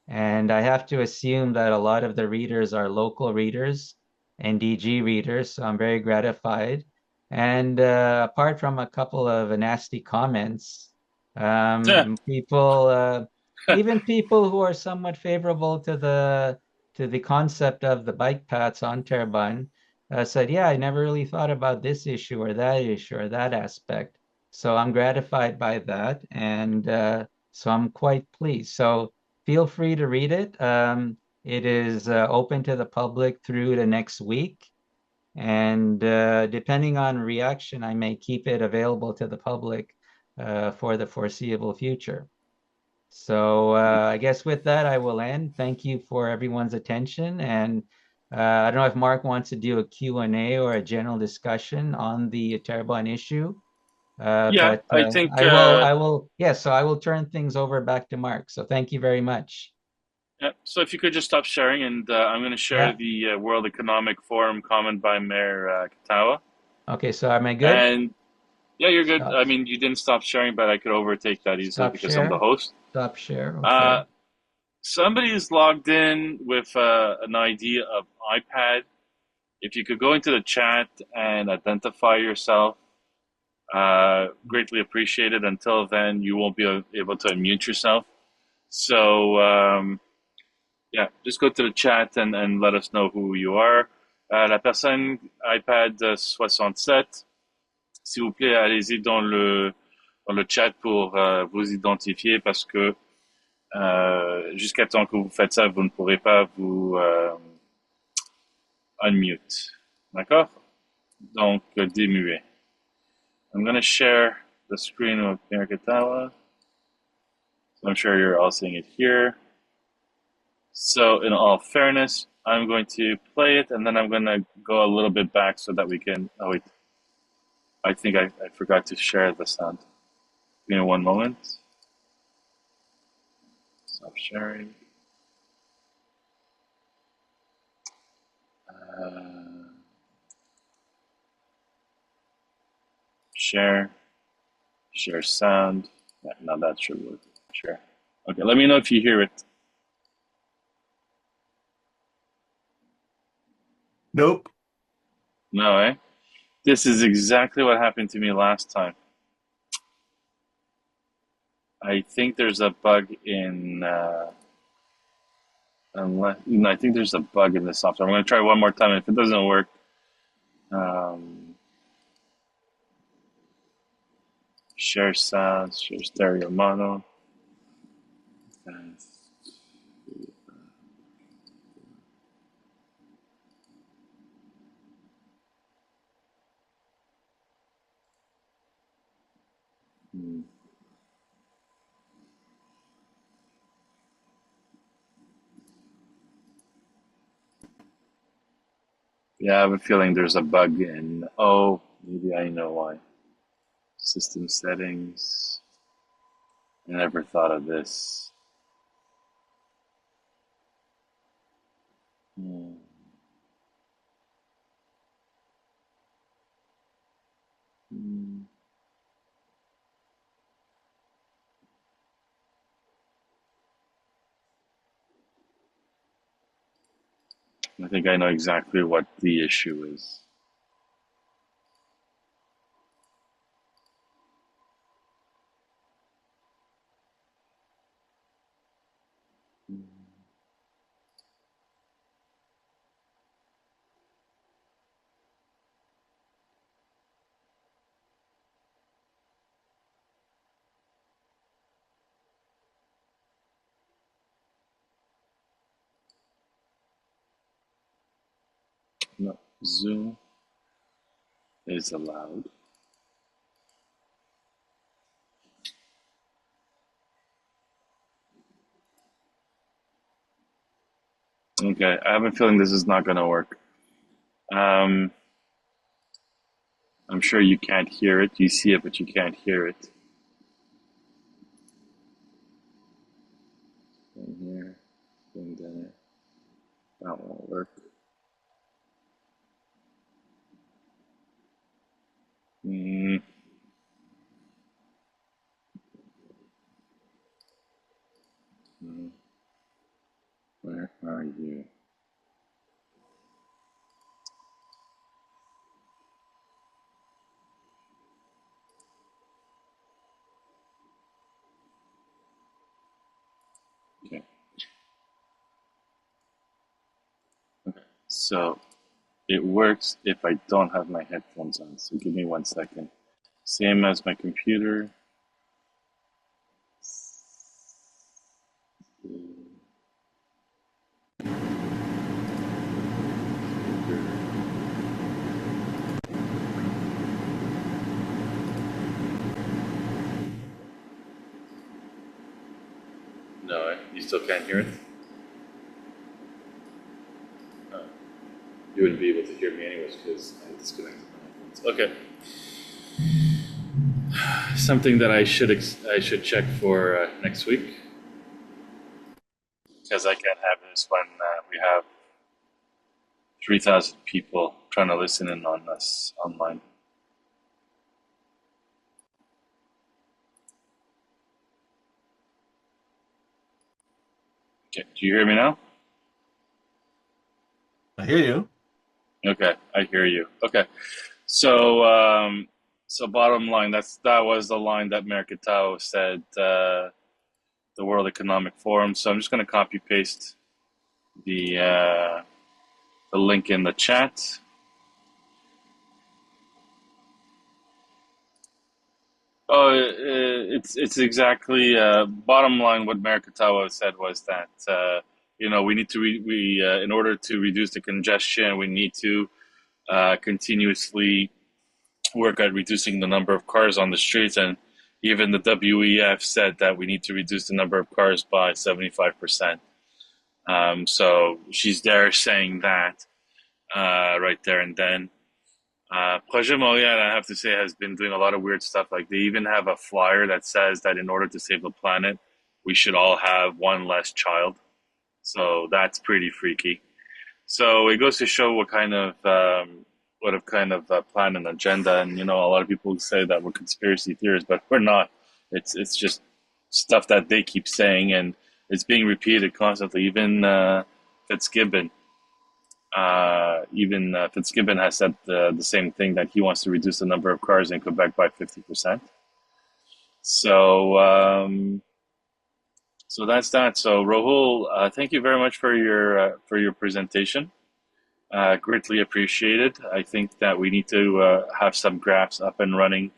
And I have to assume that a lot of the readers are local readers and DG readers, so I'm very gratified. And apart from a couple of nasty comments, Yeah, people, even people who are somewhat favorable to the concept of the bike paths on Terrebonne, said, "Yeah, I never really thought about this issue or that aspect." So I'm gratified by that, and so I'm quite pleased. So feel free to read it. It is open to the public through the next week. And depending on reaction, I may keep it available to the public for the foreseeable future. So I guess with that, I will end. Thank you for everyone's attention. And I don't know if Mark wants to do a Q&A or a general discussion on the Terrebonne issue. yeah. But I think yes, so I will turn things over back to Mark. So thank you very much. yeah. So if you could just stop sharing, and I'm going to share Yeah. the World Economic Forum comment by Mayor Katawa. Okay, so am I good? And yeah, you're good. Stop. I mean, you didn't stop sharing, but I could overtake that easily Stop because I'm the share. host. Stop share. Uh, Okay. somebody is logged in with an ID of iPad. If you could go into the chat and identify yourself, greatly appreciated. Until then, you won't be able to unmute yourself. So, yeah, just go to the chat and let us know who you are. La personne iPad 67 S'il vous plaît, allez-y dans le chat pour vous identifier parce que jusqu'à temps que vous faites ça, vous ne pourrez pas vous unmute. D'accord? Donc, démuet. I'm going to share the screen of Mercatawa. So I'm sure you're all seeing it here. So in all fairness, I'm going to play it and then I'm going to go a little bit back so that we can, oh wait, I think I forgot to share the sound. Give me one moment. Stop sharing. Uh, share, share sound. Yeah, now that should work. Share. Okay, let me know if you hear it. Nope. No, eh? This is exactly what happened to me last time. I think there's a bug in, I think there's a bug in the software. I'm going to try one more time. If it doesn't work, um, share sound, share stereo mono. And, hmm. Yeah, I have a feeling there's a bug in. Oh, maybe I know why. System settings. I never thought of this. Hmm. Hmm. I think I know exactly what the issue is. No, Zoom is allowed. Okay, I have a feeling this is not going to work. Um, I'm sure you can't hear it. You see it, but you can't hear it. In here, in there. That won't work. Mm, mm, where are you? Okay, okay. So it works if I don't have my headphones on. So give me 1 second. Same as my computer. No, you still can't hear it? Oh, you wouldn't be able to hear me anyways because I disconnected my headphones. Okay. Something that I should check for next week because I can't have this when we have 3,000 people trying to listen in on us online. Okay, do you hear me now? I hear you. Okay, I hear you. Okay, so so bottom line, that was the line that Mercatao said, the World Economic Forum. So I'm just going to copy paste the link in the chat. Oh, it's exactly bottom line. What Mayor Katawa said was that we need to we in order to reduce the congestion, we need to continuously work at reducing the number of cars on the streets, and even the WEF said that we need to reduce the number of cars by 75%. So she's there saying that right there and then. Projet Montréal, I have to say, has been doing a lot of weird stuff. Like they even have a flyer that says that in order to save the planet, we should all have one less child. So that's pretty freaky. So it goes to show what a kind of plan and agenda. And a lot of people say that we're conspiracy theorists, but we're not. It's just stuff that they keep saying, and it's being repeated constantly. Fitzgibbon Fitzgibbon has said the same thing, that he wants to reduce the number of cars in Quebec by 50%. So, so that's that. So, Rahul, thank you very much for your presentation. Greatly appreciated. I think that we need to have some graphs up and running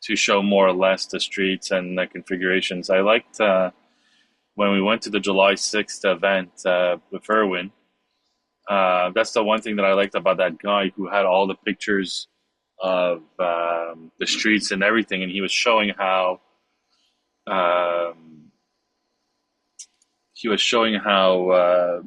to show more or less the streets and the configurations. I liked when we went to the July 6th event with Irwin. That's the one thing that I liked about that guy who had all the pictures of the streets and everything, and he was showing um, how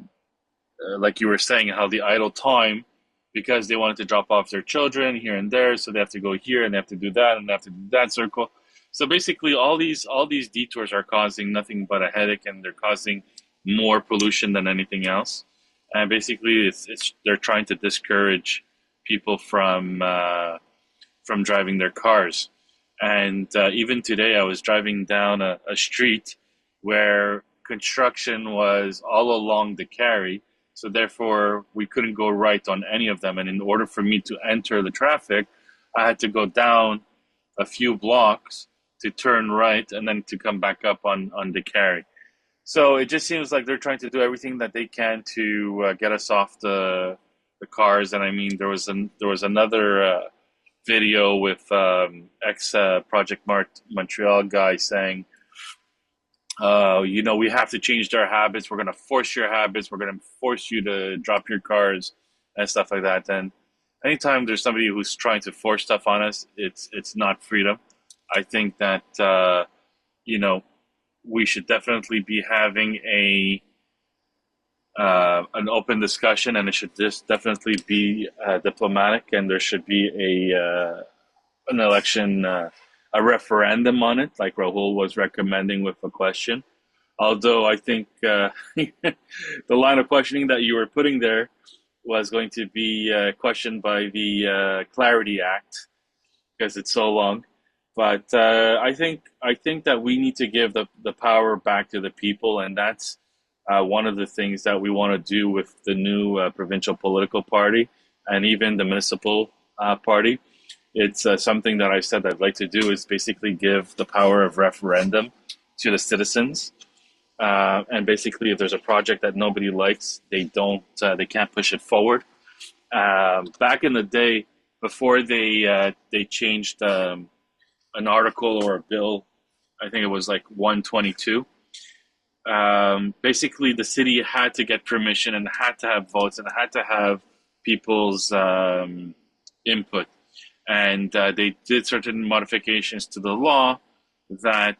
like you were saying, how the idle time, because they wanted to drop off their children here and there, so they have to go here and they have to do that and they have to do that circle. So basically, all these detours are causing nothing but a headache, and they're causing more pollution than anything else. And basically, it's they're trying to discourage people from driving their cars. And even today, I was driving down a street where construction was all along the carry. So therefore, we couldn't go right on any of them. And in order for me to enter the traffic, I had to go down a few blocks to turn right and then to come back up on the carry. So it just seems like they're trying to do everything that they can to get us off the cars. And I mean, there was another video with ex Project Montreal guy saying, we have to change their habits. We're going to force your habits. We're going to force you to drop your cars and stuff like that. And anytime there's somebody who's trying to force stuff on us, it's not freedom. I think that you know we should definitely be having a an open discussion, and it should just definitely be diplomatic, and there should be an election, a referendum on it, like Rahul was recommending with a question. Although I think the line of questioning that you were putting there was going to be questioned by the Clarity Act because it's so long. But I think that we need to give the power back to the people, and that's one of the things that we want to do with the new provincial political party and even the municipal party. It's something that I said I'd like to do is basically give the power of referendum to the citizens. And basically, if there's a project that nobody likes, they can't push it forward. Back in the day, before they changed an article or a bill, I think it was like 122. Basically, the city had to get permission and had to have votes and had to have people's input. And they did certain modifications to the law that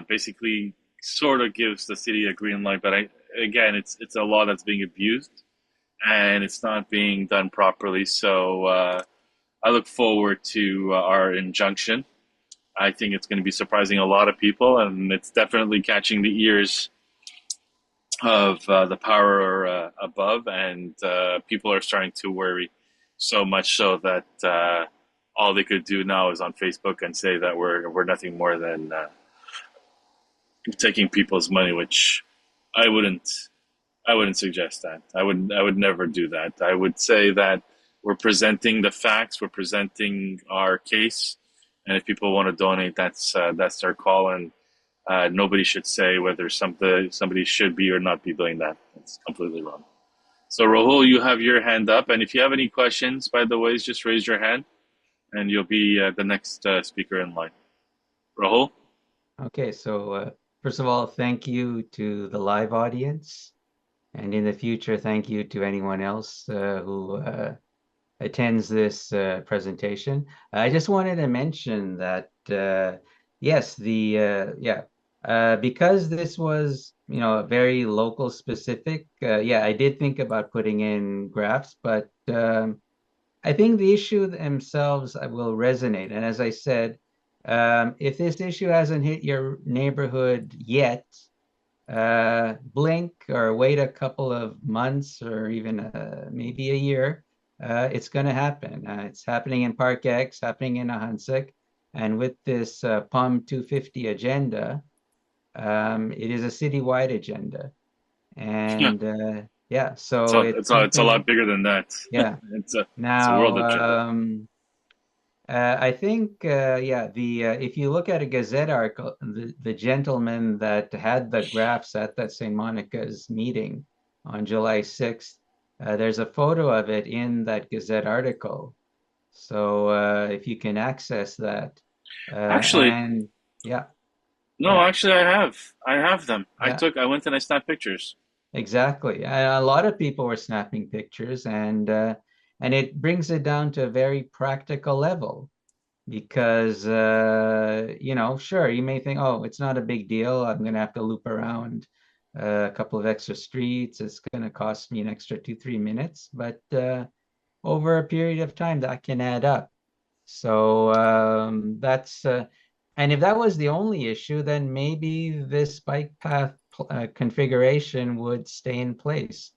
basically sort of gives the city a green light. But again, it's a law that's being abused and it's not being done properly. So I look forward to our injunction. I think it's going to be surprising a lot of people, and it's definitely catching the ears of the power above, and people are starting to worry so much so that all they could do now is on Facebook and say that we're nothing more than taking people's money, which I wouldn't I wouldn't suggest that. I would never do that. I would say that we're presenting the facts, we're presenting our case, and if people want to donate, that's their call, and nobody should say whether somebody should be or not be doing that. That's completely wrong. So Rahul, you have your hand up, and if you have any questions, by the way, just raise your hand, and you'll be the next speaker in line. Rahul? Okay, so first of all, thank you to the live audience. And in the future, thank you to anyone else who attends this presentation. I just wanted to mention that yes, because this was very local specific. Yeah, I did think about putting in graphs, but I think the issue themselves will resonate. And as I said, if this issue hasn't hit your neighborhood yet, blink or wait a couple of months or even maybe a year, it's going to happen. It's happening in Park X, happening in Ahansik, and with this POM 250 agenda, it is a citywide agenda. Yeah, And yeah, so it's it's a lot something, bigger than that. yeah. It's a world Now, of trouble. I think, yeah, the if you look at a Gazette article, the gentleman that had the graphs at that St. Monica's meeting on July 6th, there's a photo of it in that Gazette article. So if you can access that, Actually, and yeah, no, yeah, actually, I have them. yeah, I went and I snapped pictures. exactly. And a lot of people were snapping pictures, and it brings it down to a very practical level. Because sure, you may think, oh, it's not a big deal. I'm going to have to loop around a couple of extra streets. It's going to cost me an extra 2, 3 minutes, but over a period of time, that can add up. So and if that was the only issue, then maybe this bike path configuration would stay in place.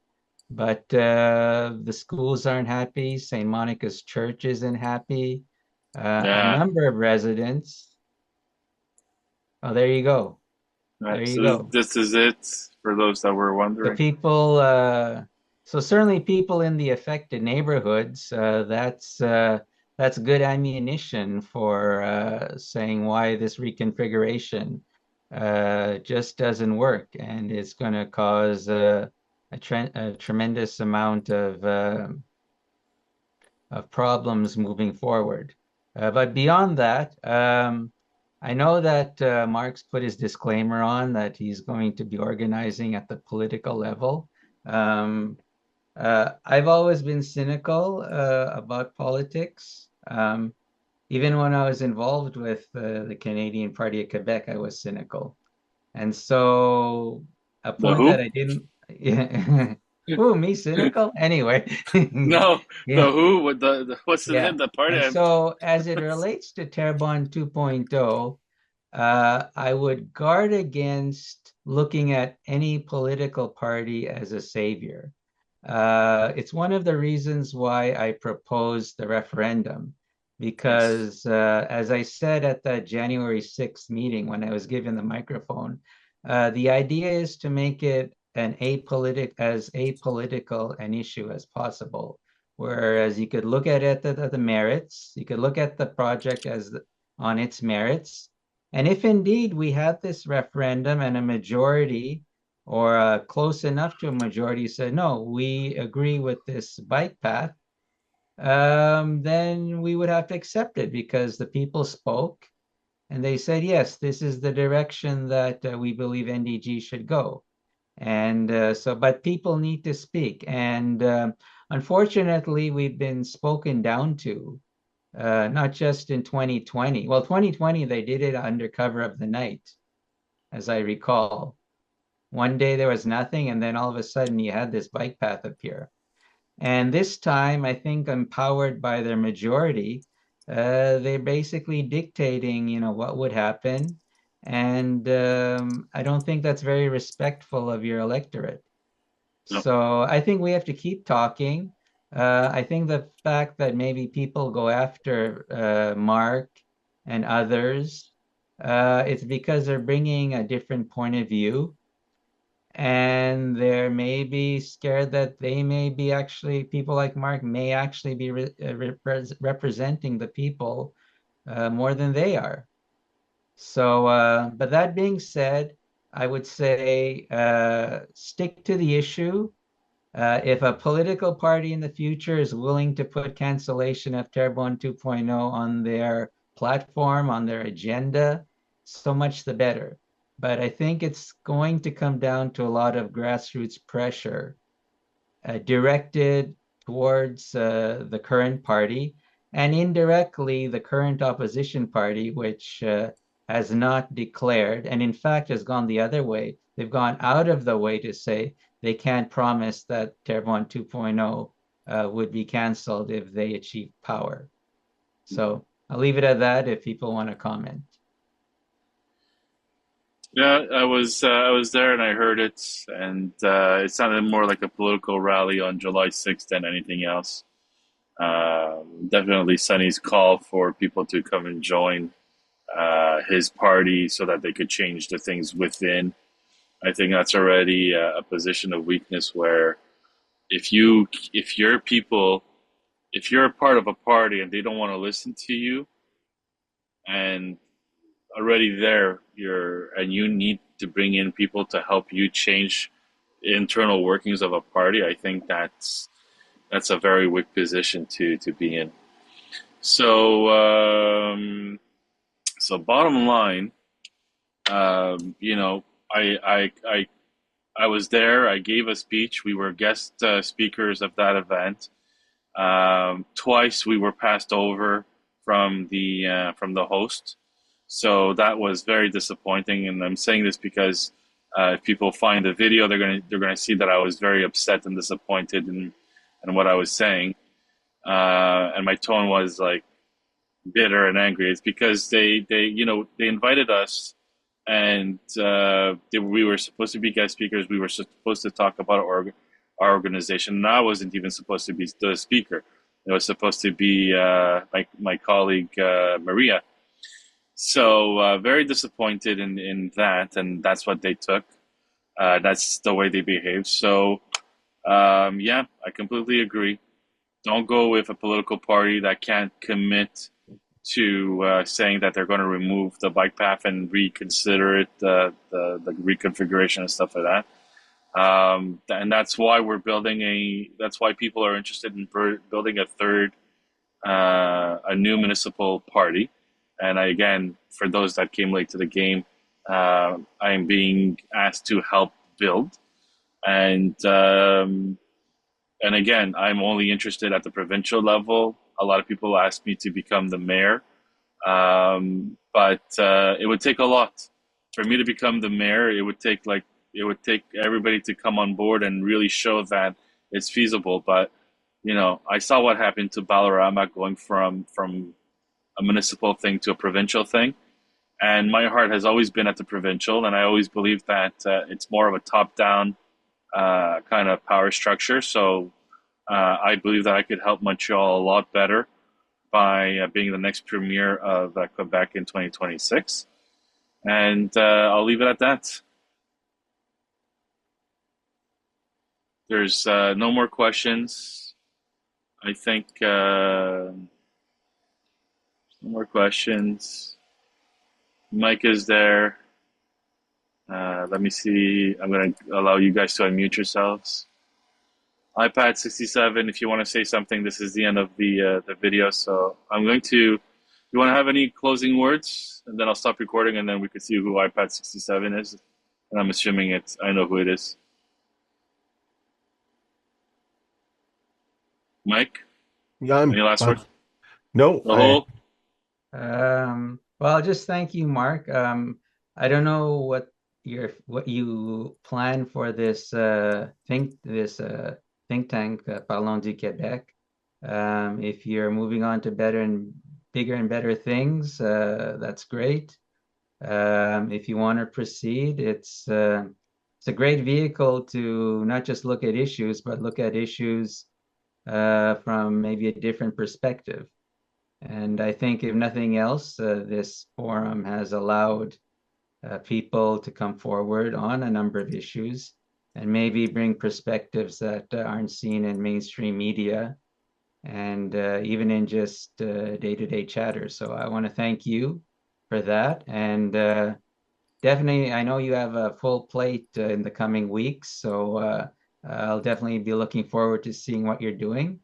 But the schools aren't happy. St. Monica's Church isn't happy. A Yeah. number of residents. Oh, there you go. There Right. you So go. this is it for those that were The wondering. people, so certainly people in the affected neighborhoods, that's good ammunition for saying why this reconfiguration just doesn't work, and it's going to cause a tremendous amount of problems moving forward. But beyond that, I know that Mark's put his disclaimer on that he's going to be organizing at the political level. Um, I've always been cynical about politics. Even when I was involved with the Canadian Party of Quebec, I was cynical. And so a The point that who? I didn't, yeah. Oh, me cynical? Anyway, No, the yeah. who. What's the Yeah. name? The party. And so as it relates to Terrebonne 2.0, I would guard against looking at any political party as a savior. It's one of the reasons why I proposed the referendum, Yes. because as I said at the January 6th meeting when I was given the microphone, the idea is to make it as apolitical an issue as possible. Whereas you could look at it at the merits, you could look at the project on its merits, and if indeed we had this referendum and a majority or close enough to a majority said, no, we agree with this bike path, then we would have to accept it because the people spoke and they said, yes, this is the direction that we believe NDG should go. And but people need to speak. And unfortunately, we've been spoken down to, not just in 2020. Well, 2020, they did it under cover of the night, as I recall. One day there was nothing, and then all of a sudden you had this bike path appear. And this time, I think empowered by their majority, they're basically dictating, what would happen. And I don't think that's very respectful of your electorate. No. So I think we have to keep talking. I think the fact that maybe people go after Mark and others, it's because they're bringing a different point of view and they're maybe scared that they may be actually people like Mark may actually be representing the people more than they are. So, but that being said, I would say stick to the issue. If a political party in the future is willing to put cancellation of Terrebonne 2.0 on their platform, on their agenda, so much the better. But I think it's going to come down to a lot of grassroots pressure directed towards the current party and indirectly the current opposition party, which has not declared and in fact has gone the other way. They've gone out of the way to say they can't promise that Terrebonne 2.0 would be canceled if they achieve power. So I'll leave it at that if people want to comment. Yeah, I was there and I heard it, and it sounded more like a political rally on July 6th than anything else. Definitely Sonny's call for people to come and join his party so that they could change the things within. I think that's already a position of weakness where if your people if you're a part of a party and they don't want to listen to you and already there you need to bring in people to help you change internal workings of a party, I think that's a very weak position to be in. So so bottom line, you know, I was there. I gave a speech. We were guest speakers of that event. Twice we were passed over from the host, so that was very disappointing. And I'm saying this because if people find the video, they're gonna see that I was very upset and disappointed in what I was saying, and my tone was like bitter and angry. It's because they invited us, and we were supposed to be guest speakers. We were supposed to talk about our organization. And I wasn't even supposed to be the speaker. It was supposed to be my colleague Maria. So very disappointed in that, and that's what they took. That's the way they behaved. So yeah, I completely agree. Don't go with a political party that can't commit to saying that they're going to remove the bike path and reconsider it, the reconfiguration and stuff like that. And that's why we're building that's why people are interested in building a new municipal party. And again, for those that came late to the game, I am being asked to help build. And again, I'm only interested at the provincial level. A lot of people ask me to become the mayor, but it would take a lot for me to become the mayor. It would take everybody to come on board and really show that it's feasible. But you know, I saw what happened to Balarama going from a municipal thing to a provincial thing, and my heart has always been at the provincial, and I always believe that it's more of a top-down kind of power structure. So I believe that I could help Montreal a lot better by being the next premier of Quebec in 2026. And I'll leave it at that. There's no more questions. I think no more questions. Mike is there. Let me see. I'm going to allow you guys to unmute yourselves. iPad 67, if you want to say something, this is the end of the video. So I'm going to, you want to have any closing words? And then I'll stop recording and then we can see who iPad 67 is. And I'm assuming I know who it is. Mike, Yeah, any last words? no, The whole? Well, just thank you, Mark. I don't know what you plan for this think tank, Parlons du Québec. If you're moving on to bigger and better things, that's great. If you want to proceed, it's a great vehicle to not just look at issues, but look at issues from maybe a different perspective. And I think, if nothing else, this forum has allowed people to come forward on a number of issues and maybe bring perspectives that aren't seen in mainstream media and even in just day-to-day chatter. So I want to thank you for that. And definitely, I know you have a full plate in the coming weeks. So I'll definitely be looking forward to seeing what you're doing.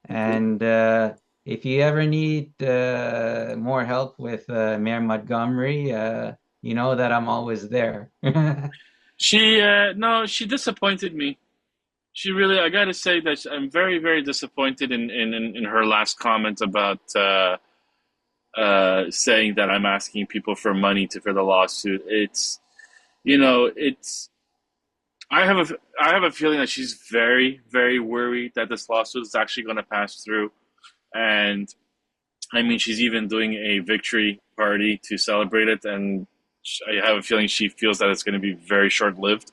Thank you. And if you ever need more help with Mayor Montgomery, you know that I'm always there. She no, she disappointed me. She really, I gotta say that I'm very, very disappointed in her last comment about saying that I'm asking people for money to for the lawsuit. It's it's I have a feeling that she's very, very worried that this lawsuit is actually going to pass through, and I mean she's even doing a victory party to celebrate it, and I have a feeling she feels that it's going to be very short lived,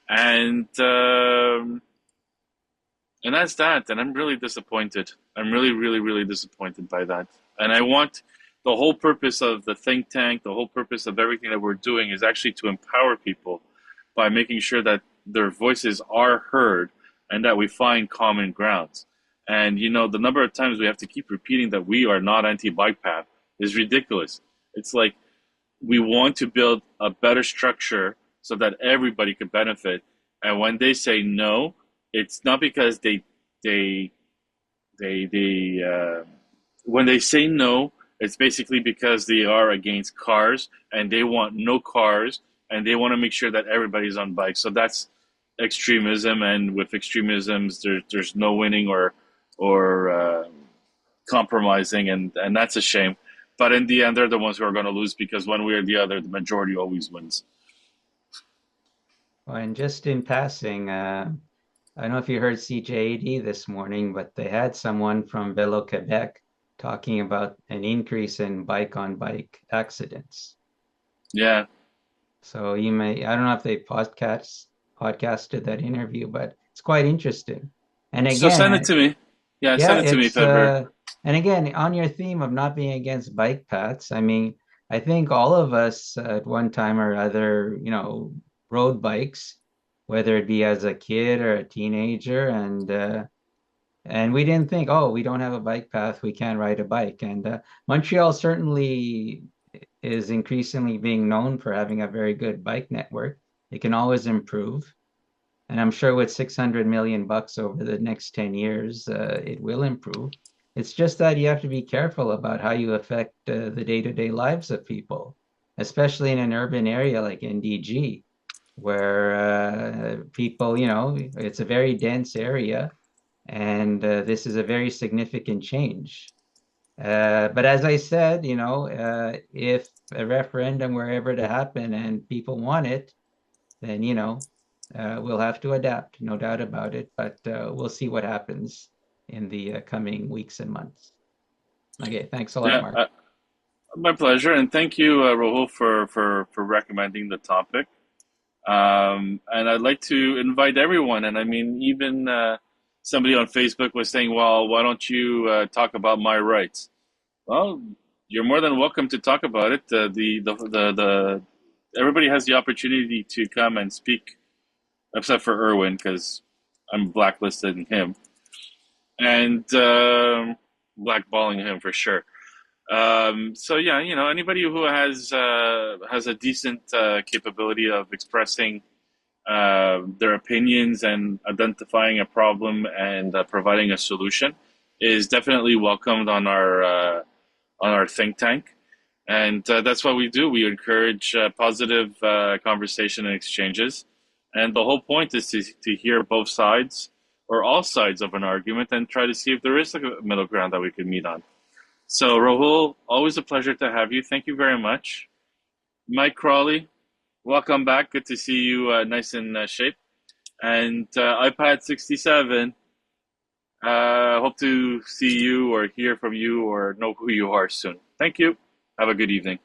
and and that's that. And I'm really disappointed. I'm really, really, really disappointed by that. And I want the whole purpose of the think tank, the whole purpose of everything that we're doing is actually to empower people by making sure that their voices are heard and that we find common grounds. And, the number of times we have to keep repeating that we are not anti bike path is ridiculous. It's like we want to build a better structure so that everybody could benefit. And when they say no, it's not because they when they say no, it's basically because they are against cars and they want no cars and they want to make sure that everybody's on bikes. So that's extremism, and with extremisms, there's no winning or compromising, and that's a shame. But in the end, they're the ones who are going to lose because one way or the other, the majority always wins. Well, and just in passing, I don't know if you heard CJAD this morning, but they had someone from Velo Quebec talking about an increase in bike-on-bike accidents. Yeah. So I don't know if they podcasted that interview, but it's quite interesting. And So again, send it to me. Yeah, yeah, send it to me if ever. and again, on your theme of not being against bike paths, I mean, I think all of us at one time or other, rode bikes, whether it be as a kid or a teenager, and we didn't think, oh, we don't have a bike path, we can't ride a bike. And Montreal certainly is increasingly being known for having a very good bike network. It can always improve. And I'm sure with 600 million bucks over the next 10 years, it will improve. It's just that you have to be careful about how you affect the day-to-day lives of people, especially in an urban area like NDG, where people, it's a very dense area, and this is a very significant change. But as I said, if a referendum were ever to happen and people want it, then, we'll have to adapt, no doubt about it. But we'll see what happens in the coming weeks and months. Okay, thanks a lot, Yeah, Mark. my pleasure, and thank you, Rahul, for recommending the topic. And I'd like to invite everyone, and I mean, even somebody on Facebook was saying, "Well, why don't you talk about my rights?" Well, you're more than welcome to talk about it. The everybody has the opportunity to come and speak, except for Irwin, because I'm blacklisting him and blackballing him for sure. So yeah, anybody who has a decent capability of expressing their opinions and identifying a problem and providing a solution is definitely welcomed on our think tank. And that's what we do. We encourage positive conversation and exchanges. And the whole point is to hear both sides or all sides of an argument and try to see if there is a middle ground that we could meet on. So, Rahul, always a pleasure to have you. Thank you very much. Mike Crawley, welcome back. Good to see you nice in shape. And iPad 67, hope to see you or hear from you or know who you are soon. Thank you. Have a good evening.